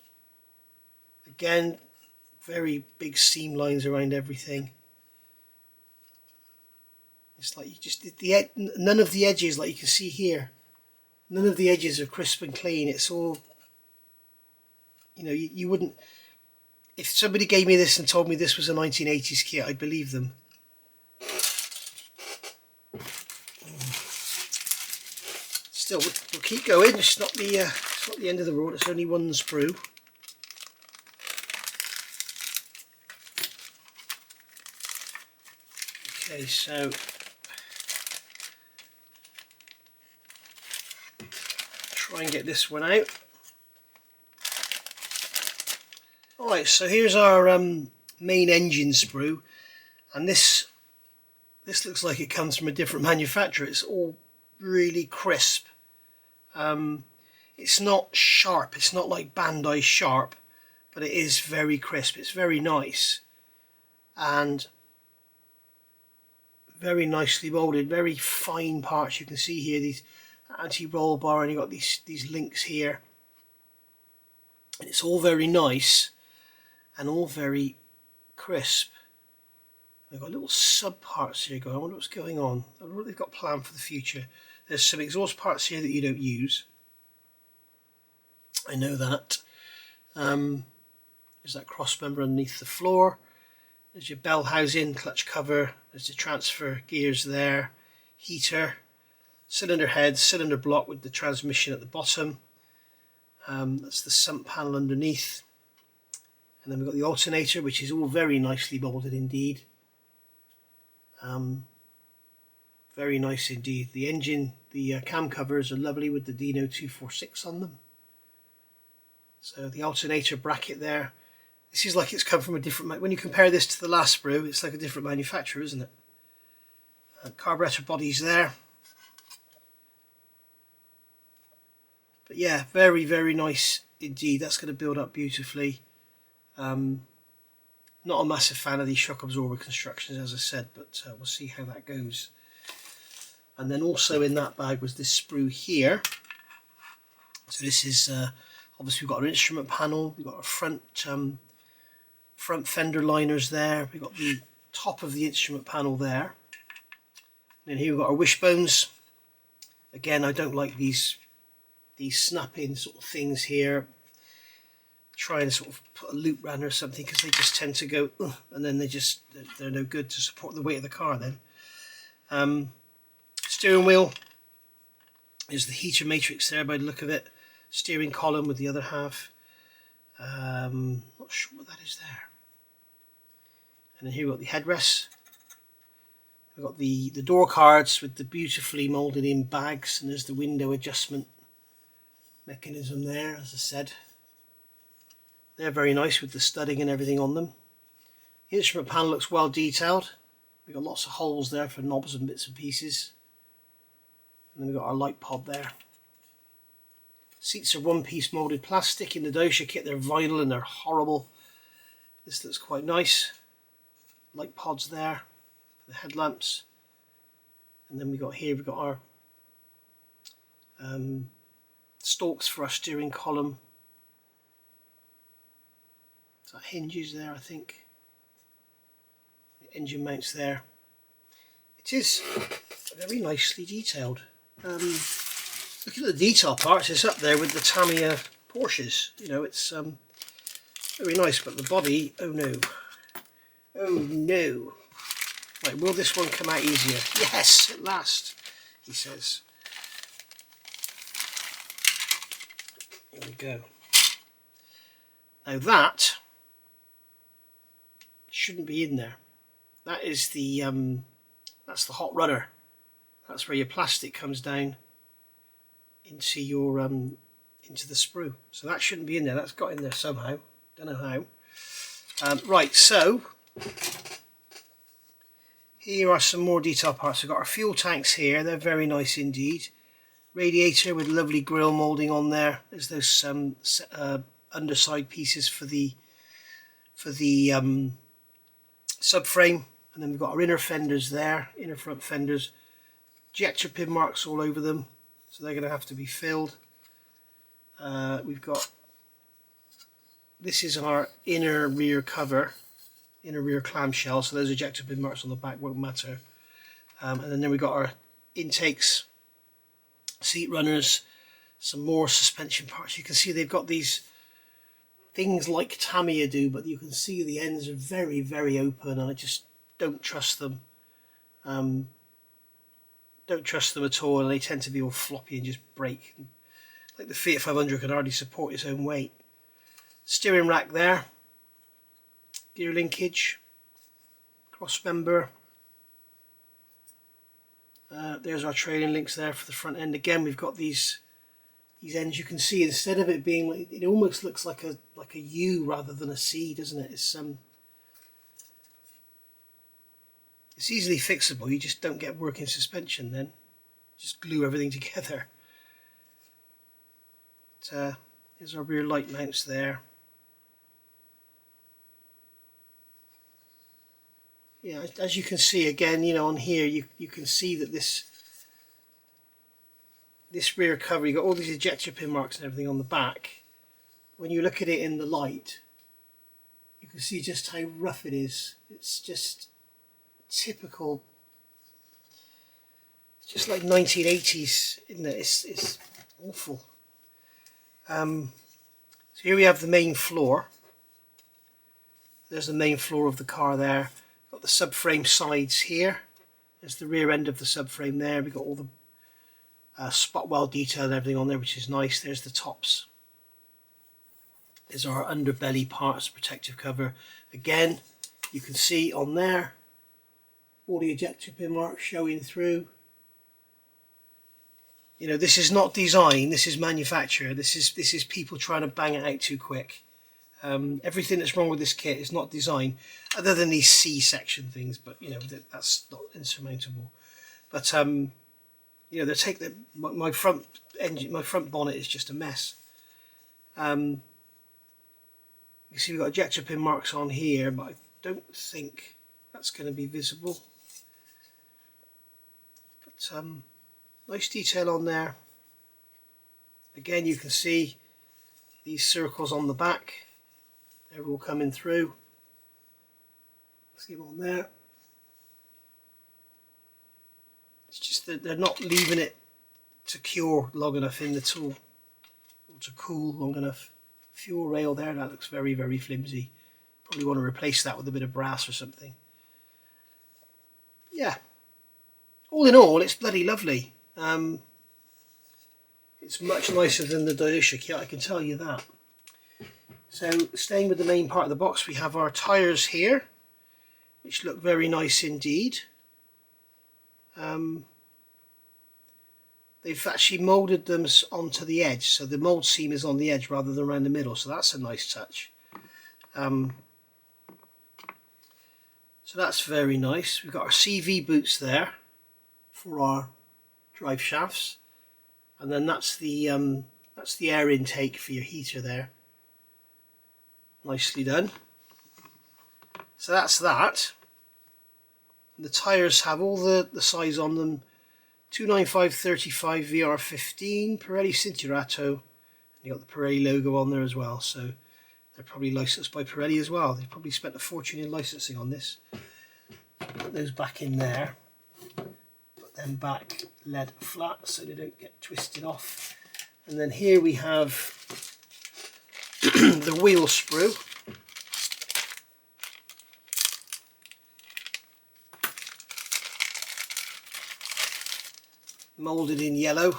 Again, very big seam lines around everything. It's like you just none of the edges, like you can see here, none of the edges are crisp and clean. It's all, you know, you wouldn't, if somebody gave me this and told me this was a 1980s kit, I'd believe them. Still, we'll keep going. It's not the end of the road. It's only one sprue. Okay, so try and get this one out. Alright, so here's our main engine sprue, and this looks like it comes from a different manufacturer. It's all really crisp. It's not sharp, it's not like Bandai sharp, but it is very crisp. It's very nice and very nicely molded, very fine parts. You can see here these anti-roll bar, and you've got these links here, and it's all very nice and all very crisp. They've got little sub parts here going. I wonder what's going on. I wonder what they've got planned for the future. There's some exhaust parts here that you don't use. I know that. There's that cross member underneath the floor. There's your bell housing, clutch cover. There's the transfer gears there. Heater. Cylinder head, cylinder block with the transmission at the bottom. That's the sump panel underneath. And then we've got the alternator, which is all very nicely molded indeed. Very nice indeed. The engine, the cam covers are lovely with the Dino 246 on them. So the alternator bracket there, this is like it's come from a different, when you compare this to the last sprue, it's like a different manufacturer, isn't it? Carburetor bodies there. But yeah, very, very nice indeed. That's going to build up beautifully. Not a massive fan of these shock absorber constructions, as I said, but we'll see how that goes. And then also in that bag was this sprue here. So this is obviously we've got our instrument panel, we've got our front fender liners there, we've got the top of the instrument panel there. And here we've got our wishbones. Again, I don't like these snap-in sort of things here. Try and sort of put a loop around or something, because they just tend to go and then they're no good to support the weight of the car then. Steering wheel is the heater matrix there by the look of it. Steering column with the other half. Not sure what that is there. And then here we've got the headrests. We've got the door cards with the beautifully moulded in bags, and there's the window adjustment mechanism there, as I said. They're very nice with the studding and everything on them. The instrument panel looks well detailed. We've got lots of holes there for knobs and bits and pieces. And then we've got our light pod there. Seats are one-piece moulded plastic. In the Dosha kit they're vinyl and they're horrible. This looks quite nice. Light pods there for the headlamps. And then we've got our stalks for our steering column. So that hinges there, I think. The engine mounts there. It is very nicely detailed. Looking at the detail parts, it's up there with the Tamiya Porsches. You know, it's very nice, but the body, oh no. Oh no. Right, will this one come out easier? Yes, at last, he says. Here we go. Now that shouldn't be in there. That is the that's the hot rudder. That's where your plastic comes down into your into the sprue. So that shouldn't be in there. That's got in there somehow. Don't know how. Right, so here are some more detail parts. We've got our fuel tanks here. They're very nice indeed. Radiator with lovely grille moulding on there. There's those underside pieces for the subframe, and then we've got our inner fenders there, inner front fenders, ejector pin marks all over them, so they're going to have to be filled. We've got, this is our inner rear cover, inner rear clamshell, so those ejector pin marks on the back won't matter. And then we've got our intakes, seat runners, some more suspension parts. You can see they've got these things like Tamiya do, but you can see the ends are very, very open, and I just don't trust them. Don't trust them at all, and they tend to be all floppy and just break. Like the Fiat 500 can hardly support its own weight. Steering rack there, gear linkage, cross member. There's our trailing links there for the front end. Again, we've got these ends. You can see instead of it being like, it almost looks like a U rather than a C, doesn't it? It's easily fixable. You just don't get working suspension then. Just glue everything together. But, here's our rear light mounts there. Yeah, as you can see again, you know, on here you can see that this rear cover, you've got all these ejector pin marks and everything on the back. When you look at it in the light, you can see just how rough it is. It's just typical. It's just like 1980s, isn't it? It's awful. So here we have the main floor. There's the main floor of the car there. Got the subframe sides here. There's the rear end of the subframe there. We've got all the spot weld detail and everything on there, which is nice. There's the tops. There's our underbelly parts, protective cover. Again, you can see on there all the ejector pin marks showing through. You know, this is not design, this is manufacture. This is people trying to bang it out too quick. Everything that's wrong with this kit is not design, other than these C-section things, but you know, that's not insurmountable. But you know, they take my front engine, my front bonnet is just a mess. You see we've got ejector pin marks on here, but I don't think that's going to be visible. But nice detail on there. Again, you can see these circles on the back. They're all coming through. See them on there. It's just that they're not leaving it to cure long enough in the tool, or to cool long enough. Fuel rail there, that looks very, very flimsy. Probably want to replace that with a bit of brass or something. Yeah. All in all, it's bloody lovely. It's much nicer than the Daisha kit, I can tell you that. So, staying with the main part of the box, we have our tyres here, which look very nice indeed. They've actually moulded them onto the edge, so the mould seam is on the edge rather than around the middle, so that's a nice touch. So that's very nice. We've got our CV boots there for our drive shafts, and then that's the air intake for your heater there. Nicely done. So that's that. The tyres have all the size on them. 295/35 VR15 Pirelli Cinturato. You got the Pirelli logo on there as well, so they're probably licensed by Pirelli as well. They've probably spent a fortune in licensing on this. Put those back in there. Put them back lead flat so they don't get twisted off. And then here we have the wheel sprue. Moulded in yellow.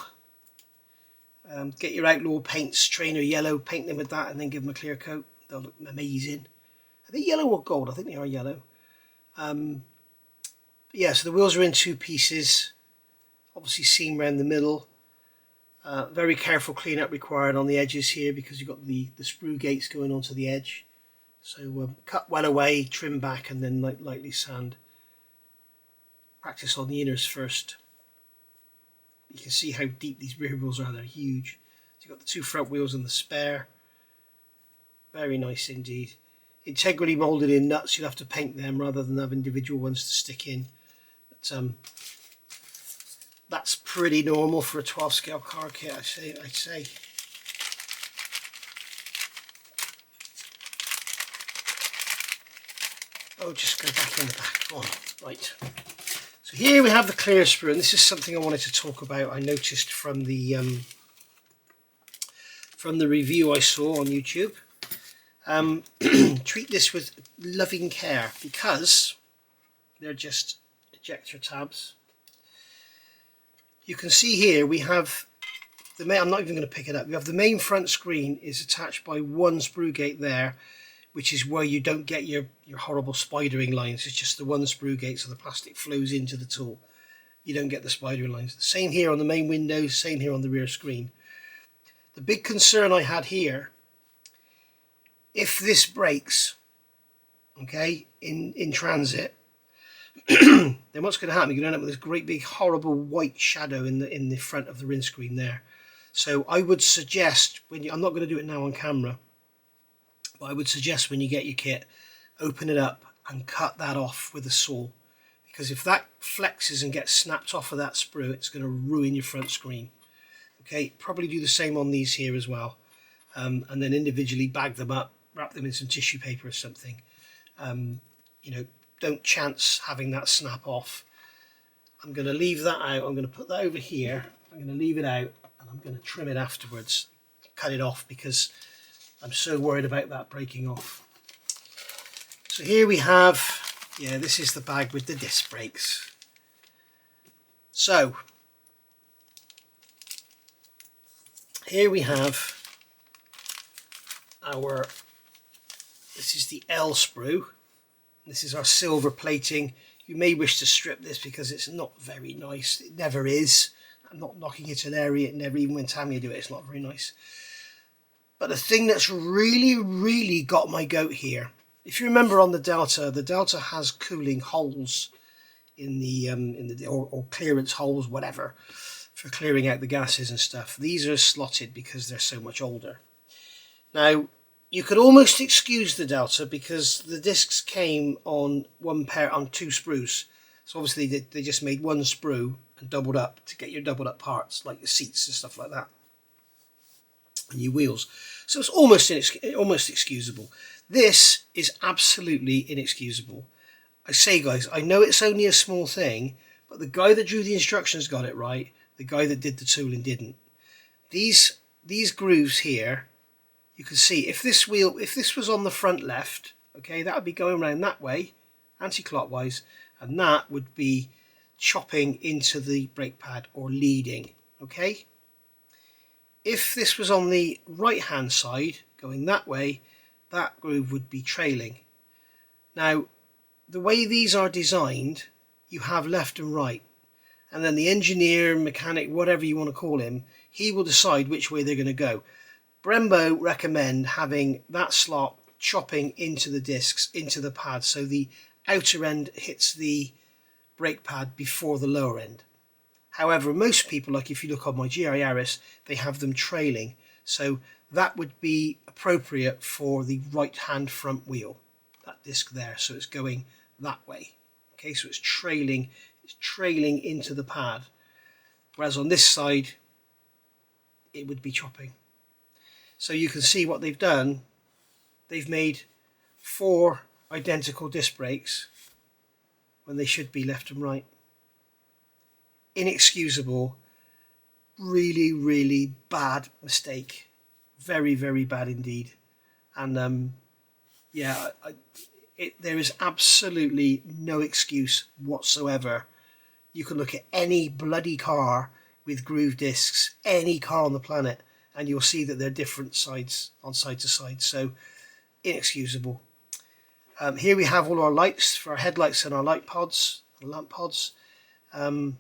Get your outlaw paints, Trainer yellow, paint them with that and then give them a clear coat. They'll look amazing. Are they yellow or gold? I think they are yellow. Yeah, so the wheels are in two pieces. Obviously seam around the middle. Very careful cleanup required on the edges here because you've got the sprue gates going onto the edge. So cut well away, trim back and then lightly sand. Practice on the inners first. You can see how deep these rear wheels are, they're huge. So you've got the two front wheels and the spare. Very nice indeed. Integrally moulded in nuts, you'll have to paint them rather than have individual ones to stick in. But that's pretty normal for a 12 scale car kit, I'd say. Oh, just go back in the back. Go on. Right. So here we have the clear sprue, and this is something I wanted to talk about. I noticed from the review I saw on YouTube. Treat this with loving care because they're just ejector tabs. You can see here we have the main. I'm not even going to pick it up. We have the main front screen is attached by one sprue gate there, which is where you don't get your horrible spidering lines. It's just the one sprue gate, so the plastic flows into the tool. You don't get the spidering lines. Same here on the main windows, same here on the rear screen. The big concern I had here, if this breaks, okay, in transit, then what's going to happen? You're going to end up with this great big horrible white shadow in the front of the windscreen there. So I would suggest, I'm not going to do it now on camera, but I would suggest when you get your kit, open it up and cut that off with a saw, because if that flexes and gets snapped off of that sprue, it's going to ruin your front screen. Okay, probably do the same on these here as well, and then individually bag them up, wrap them in some tissue paper or something. You know, don't chance having that snap off. I'm going to leave that out. I'm going to put that over here. I'm going to leave it out and I'm going to trim it afterwards, cut it off because I'm so worried about that breaking off. So here we have, yeah, this is the bag with the disc brakes. So here we have this is the L sprue. This is our silver plating. You may wish to strip this because it's not very nice. It never is. I'm not knocking Italeri, it never, even when Tamiya do it, it's not very nice. But the thing that's really got my goat here, if you remember on the Delta has cooling holes in the or clearance holes, whatever, for clearing out the gases and stuff. These are slotted because they're so much older. Now, you could almost excuse the Delta because the discs came on on 2 sprues. So obviously they just made 1 sprue and doubled up to get your doubled up parts like the seats and stuff like that, and your wheels. So it's almost excusable. This is absolutely inexcusable. I say, guys, I know it's only a small thing, but the guy that drew the instructions got it right. The guy that did the tooling didn't. These grooves here, you can see if this was on the front left, okay, that would be going around that way, anti-clockwise, and that would be chopping into the brake pad or leading, okay. If this was on the right hand side going that way, that groove would be trailing. Now, the way these are designed, you have left and right, and then the engineer, mechanic, whatever you want to call him, he will decide which way they're going to go. Brembo recommend having that slot chopping into the discs, into the pad, so the outer end hits the brake pad before the lower end. However, most people, like if you look on my GR Yaris, they have them trailing, so that would be appropriate for the right hand front wheel, that disc there, so it's going that way. Okay, so it's trailing into the pad, whereas on this side it would be chopping. So you can see what they've done. They've made 4 identical disc brakes when they should be left and right. Inexcusable. Really bad mistake. Very bad indeed. And yeah, there is absolutely no excuse whatsoever. You can look at any bloody car with groove discs, any car on the planet, and you'll see that they're different sides on side to side. So inexcusable. Here we have all our lights for our headlights and our light pods, lamp pods. You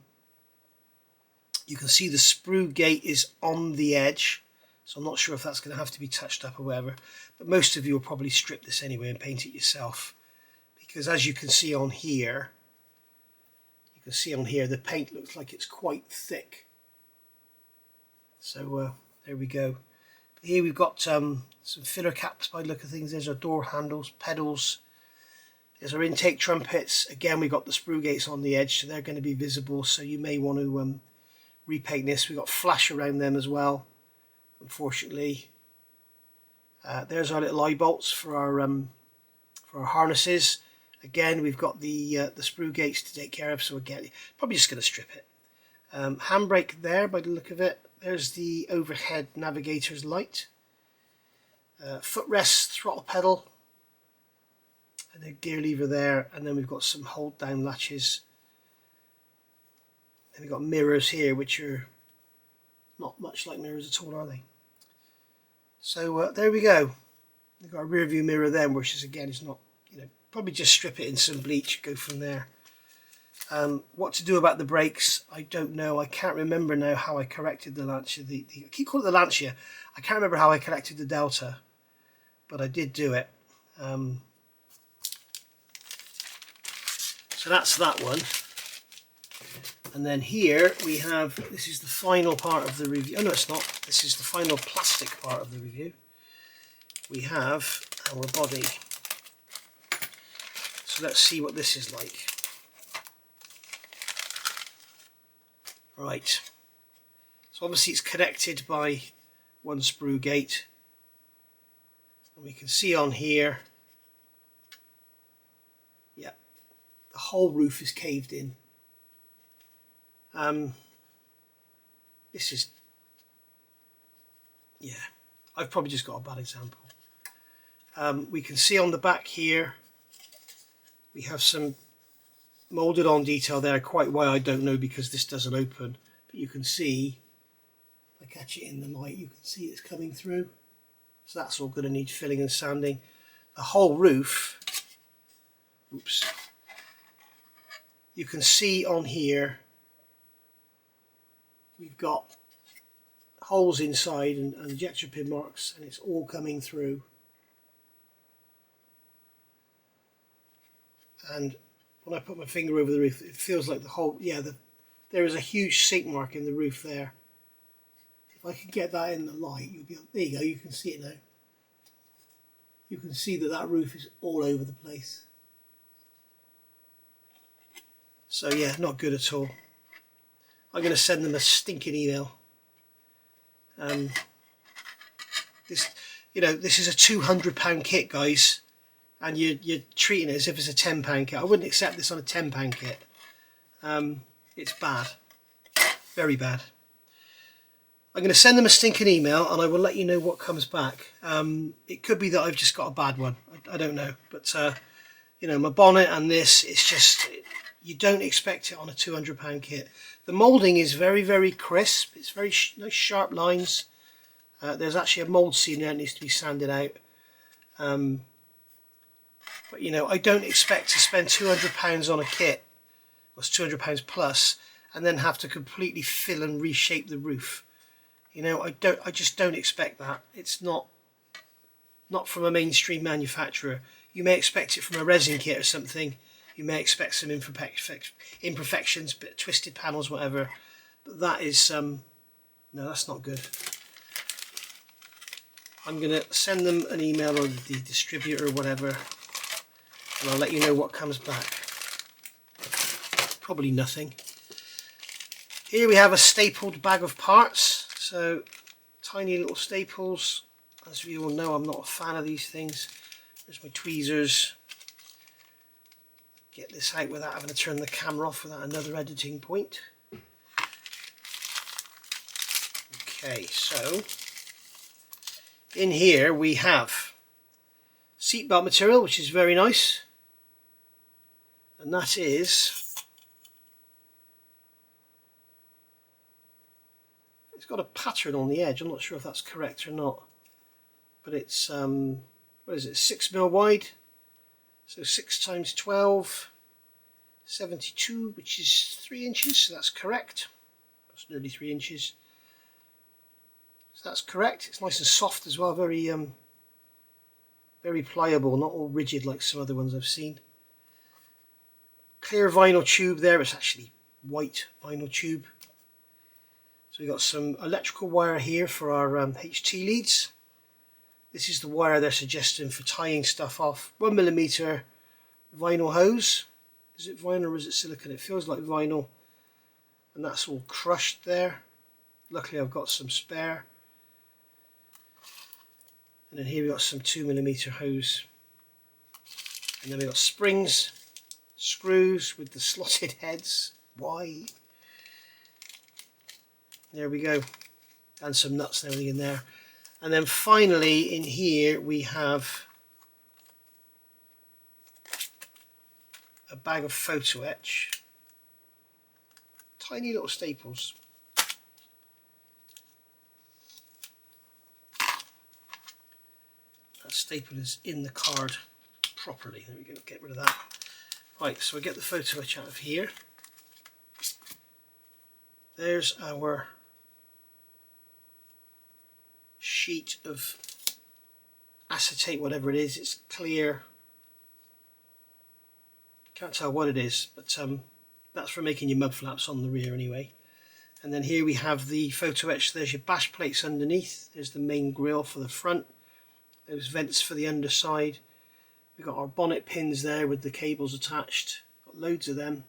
can see the sprue gate is on the edge, so I'm not sure if that's going to have to be touched up or whatever, but most of you will probably strip this anyway and paint it yourself, because as you can see on here, the paint looks like it's quite thick. So there we go. Here we've got some filler caps by the look of things. There's our door handles, pedals. There's our intake trumpets. Again, we've got the sprue gates on the edge, so they're going to be visible, so you may want to repaint this. We've got flash around them as well, unfortunately. There's our little eye bolts for our harnesses. Again, we've got the sprue gates to take care of, so again, probably just going to strip it. Handbrake there by the look of it. There's the overhead navigator's light. Footrest, throttle pedal, and a gear lever there, and then we've got some hold down latches. Then we've got mirrors here, which are not much like mirrors at all, are they? So there we go. We've got a rear view mirror then, which is again, it's not, probably just strip it in some bleach, go from there. What to do about the brakes, I don't know. I can't remember now how I corrected the Lancia. I keep calling it the Lancia. I can't remember how I corrected the Delta, but I did do it. So that's that one. And then here we have, this is the final part of the review. Oh no, it's not. This is the final plastic part of the review. We have our body. So let's see what this is like. Right, so obviously it's connected by 1 sprue gate, and we can see on here, yeah, the whole roof is caved in. This is, yeah, I've probably just got a bad example. We can see on the back here, we have some molded on detail there. Quite why I don't know, because this doesn't open, but you can see, if I catch it in the light, you can see it's coming through. So that's all going to need filling and sanding. The whole roof, oops, you can see on here we've got holes inside and ejector pin marks, and it's all coming through. And when I put my finger over the roof, it feels like the whole, there is a huge sink mark in the roof there. If I can get that in the light, there you go, you can see it now. You can see that that roof is all over the place. So yeah, not good at all. I'm going to send them a stinking email. This is a £200 kit, guys, and you're treating it as if it's a £10 kit. I wouldn't accept this on a £10 kit. It's bad, very bad. I'm going to send them a stinking email, and I will let you know what comes back. It could be that I've just got a bad one. I don't know, but my bonnet and this, it's just, you don't expect it on a £200 kit. The moulding is very, very crisp. It's very nice sharp lines. There's actually a mould seam there that needs to be sanded out. But I don't expect to spend £200 on a kit, or it's £200 plus, and then have to completely fill and reshape the roof. I just don't expect that. It's not from a mainstream manufacturer. You may expect it from a resin kit or something. You may expect some imperfections, bit twisted panels, whatever. But that is no, that's not good. I'm going to send them an email, or the distributor or whatever, and I'll let you know what comes back. Probably nothing. Here we have a stapled bag of parts. So tiny little staples. As you all know, I'm not a fan of these things. There's my tweezers. Get this out without having to turn the camera off without another editing point. Okay, so in here we have seatbelt material, which is very nice, and that is, it's got a pattern on the edge. I'm not sure if that's correct or not, but it's what is it, 6mm wide, so 6 times 12, 72, which is 3 inches, so that's correct. That's nearly 3 inches. So that's correct. It's nice and soft as well, very very pliable, not all rigid like some other ones I've seen. Clear vinyl tube there. It's actually white vinyl tube. So we've got some electrical wire here for our HT leads. This is the wire they're suggesting for tying stuff off. 1mm vinyl hose. Is it vinyl or is it silicone? It feels like vinyl, and that's all crushed there. Luckily I've got some spare. And then here we've got some 2mm hose. And then we've got springs, screws with the slotted heads. Why? There we go. And some nuts and everything in there. And then finally in here we have a bag of photo etch. Tiny little staples. That staple is in the card properly. There we go, get rid of that. Right, so we get the photo etch out of here. There's our sheet of acetate, whatever it is. It's clear. Can't tell what it is, but that's for making your mud flaps on the rear anyway. And then here we have the photo etch. There's your bash plates underneath. There's the main grille for the front. Those vents for the underside. We've got our bonnet pins there with the cables attached. Got loads of them.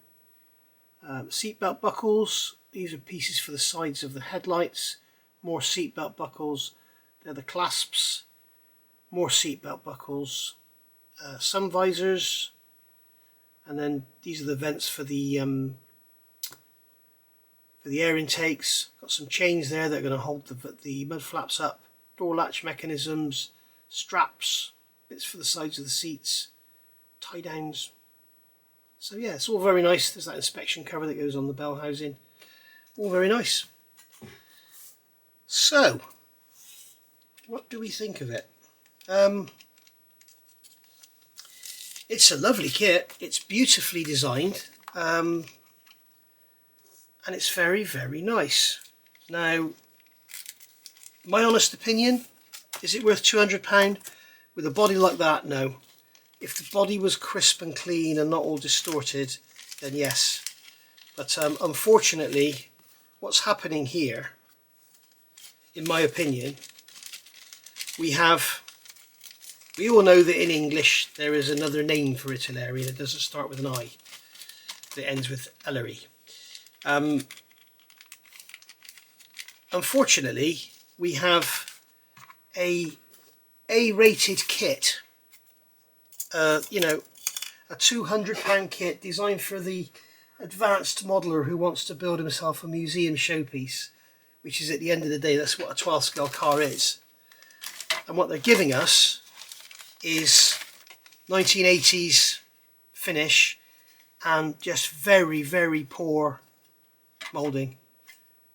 Seatbelt buckles. These are pieces for the sides of the headlights. More seatbelt buckles. They're the clasps. More seatbelt buckles. Some visors. And then these are the vents for the air intakes. Got some chains there that are going to hold the mud flaps up. Door latch mechanisms. Straps. Bits for the sides of the seats. Tie downs. So yeah, it's all very nice. There's that inspection cover that goes on the bell housing. All very nice. So, what do we think of it? It's a lovely kit. It's beautifully designed, and it's very, very nice. Now, my honest opinion, is it worth £200? With a body like that, no. If the body was crisp and clean and not all distorted, then yes. But unfortunately, what's happening here, in my opinion, we all know that in English there is another name for Italeri that doesn't start with an I. It ends with Italeri. Unfortunately, we have a A-rated kit, you know, a £200 kit designed for the advanced modeler who wants to build himself a museum showpiece, which is, at the end of the day, that's what a 12 scale car is. And what they're giving us is 1980s finish and just very, very poor moulding.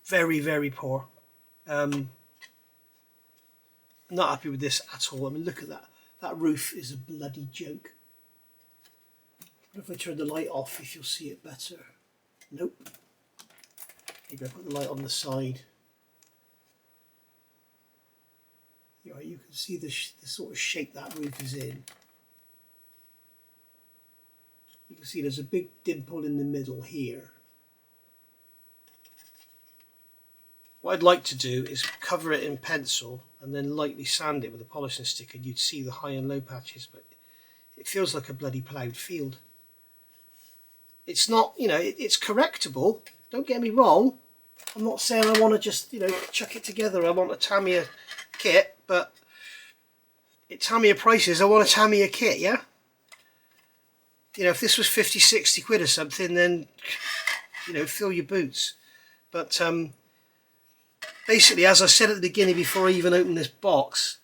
Very, very poor. I'm not happy with this at all. I mean, look at that. That roof is a bloody joke. If I turn the light off, if you'll see it better. Nope. Maybe I put the light on the side. Yeah, you can see the sort of shape that roof is in. You can see there's a big dimple in the middle here. What I'd like to do is cover it in pencil and then lightly sand it with a polishing stick, and you'd see the high and low patches, but it feels like a bloody ploughed field. It's not, you know, it's correctable, don't get me wrong. I'm not saying I want to just, you know, chuck it together. I want a Tamiya kit, but at Tamiya prices, I want a Tamiya kit, yeah? You know, if this was 50, 60 quid or something, then, you know, fill your boots. But basically, as I said at the beginning, before I even opened this box,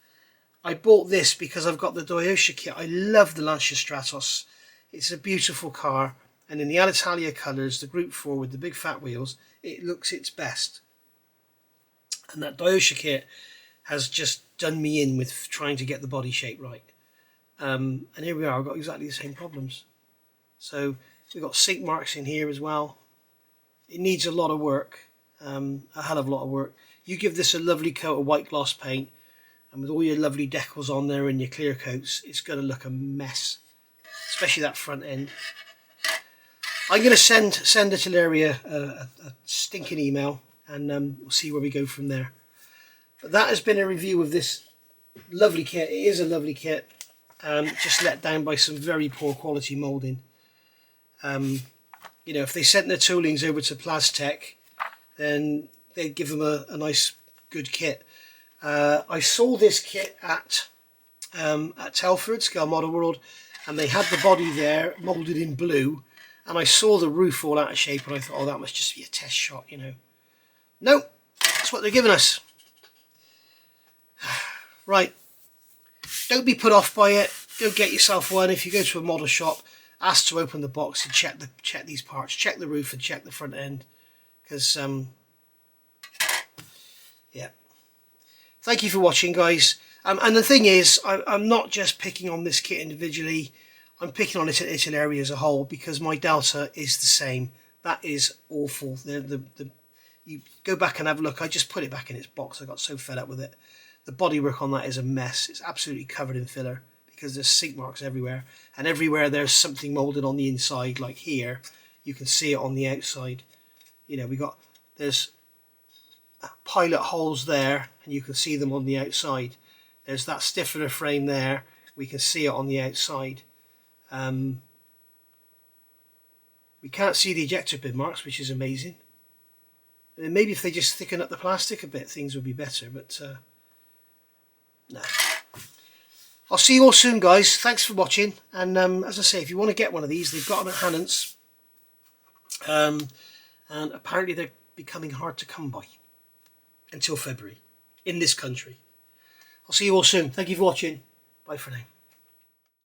I bought this because I've got the Doyosha kit. I love the Lancia Stratos. It's a beautiful car, and in the Alitalia colours, the Group 4 with the big fat wheels, it looks its best. And that Doyosha kit has just done me in with trying to get the body shape right. And here we are, I've got exactly the same problems. So we've got sink marks in here as well. It needs a lot of work, a hell of a lot of work. You give this a lovely coat of white gloss paint, and with all your lovely decals on there and your clear coats, it's going to look a mess, especially that front end. I'm going to send Italeri a stinking email, and we'll see where we go from there. But that has been a review of this lovely kit. It is a lovely kit, just let down by some very poor quality moulding. You know, if they sent their toolings over to Plastech, then they'd give them a nice, good kit. I saw this kit at Telford, Scale Model World, and they had the body there moulded in blue, and I saw the roof fall out of shape, and I thought, oh, that must just be a test shot, you know. No, that's what they're giving us. Right, don't be put off by it. Go get yourself one. If you go to a model shop, ask to open the box and check these parts, check the roof and check the front end, because yeah. Thank you for watching, guys. And the thing is, I'm not just picking on this kit individually. I'm picking on it at Italeri as a whole, because my Delta is the same. That is awful. You go back and have a look. I just put it back in its box. I got so fed up with it. The bodywork on that is a mess. It's absolutely covered in filler because there's sink marks everywhere. And everywhere there's something moulded on the inside, like here, you can see it on the outside. You know, there's pilot holes there, and you can see them on the outside. There's that stiffener frame there. We can see it on the outside. We can't see the ejector bin marks, which is amazing. And maybe if they just thicken up the plastic a bit, things would be better, but no. I'll see you all soon, guys. Thanks for watching, and as I say, if you want to get one of these, they've got them at Hannant's, and apparently they're becoming hard to come by until February in this country. I'll see you all soon. Thank you for watching. Bye for now.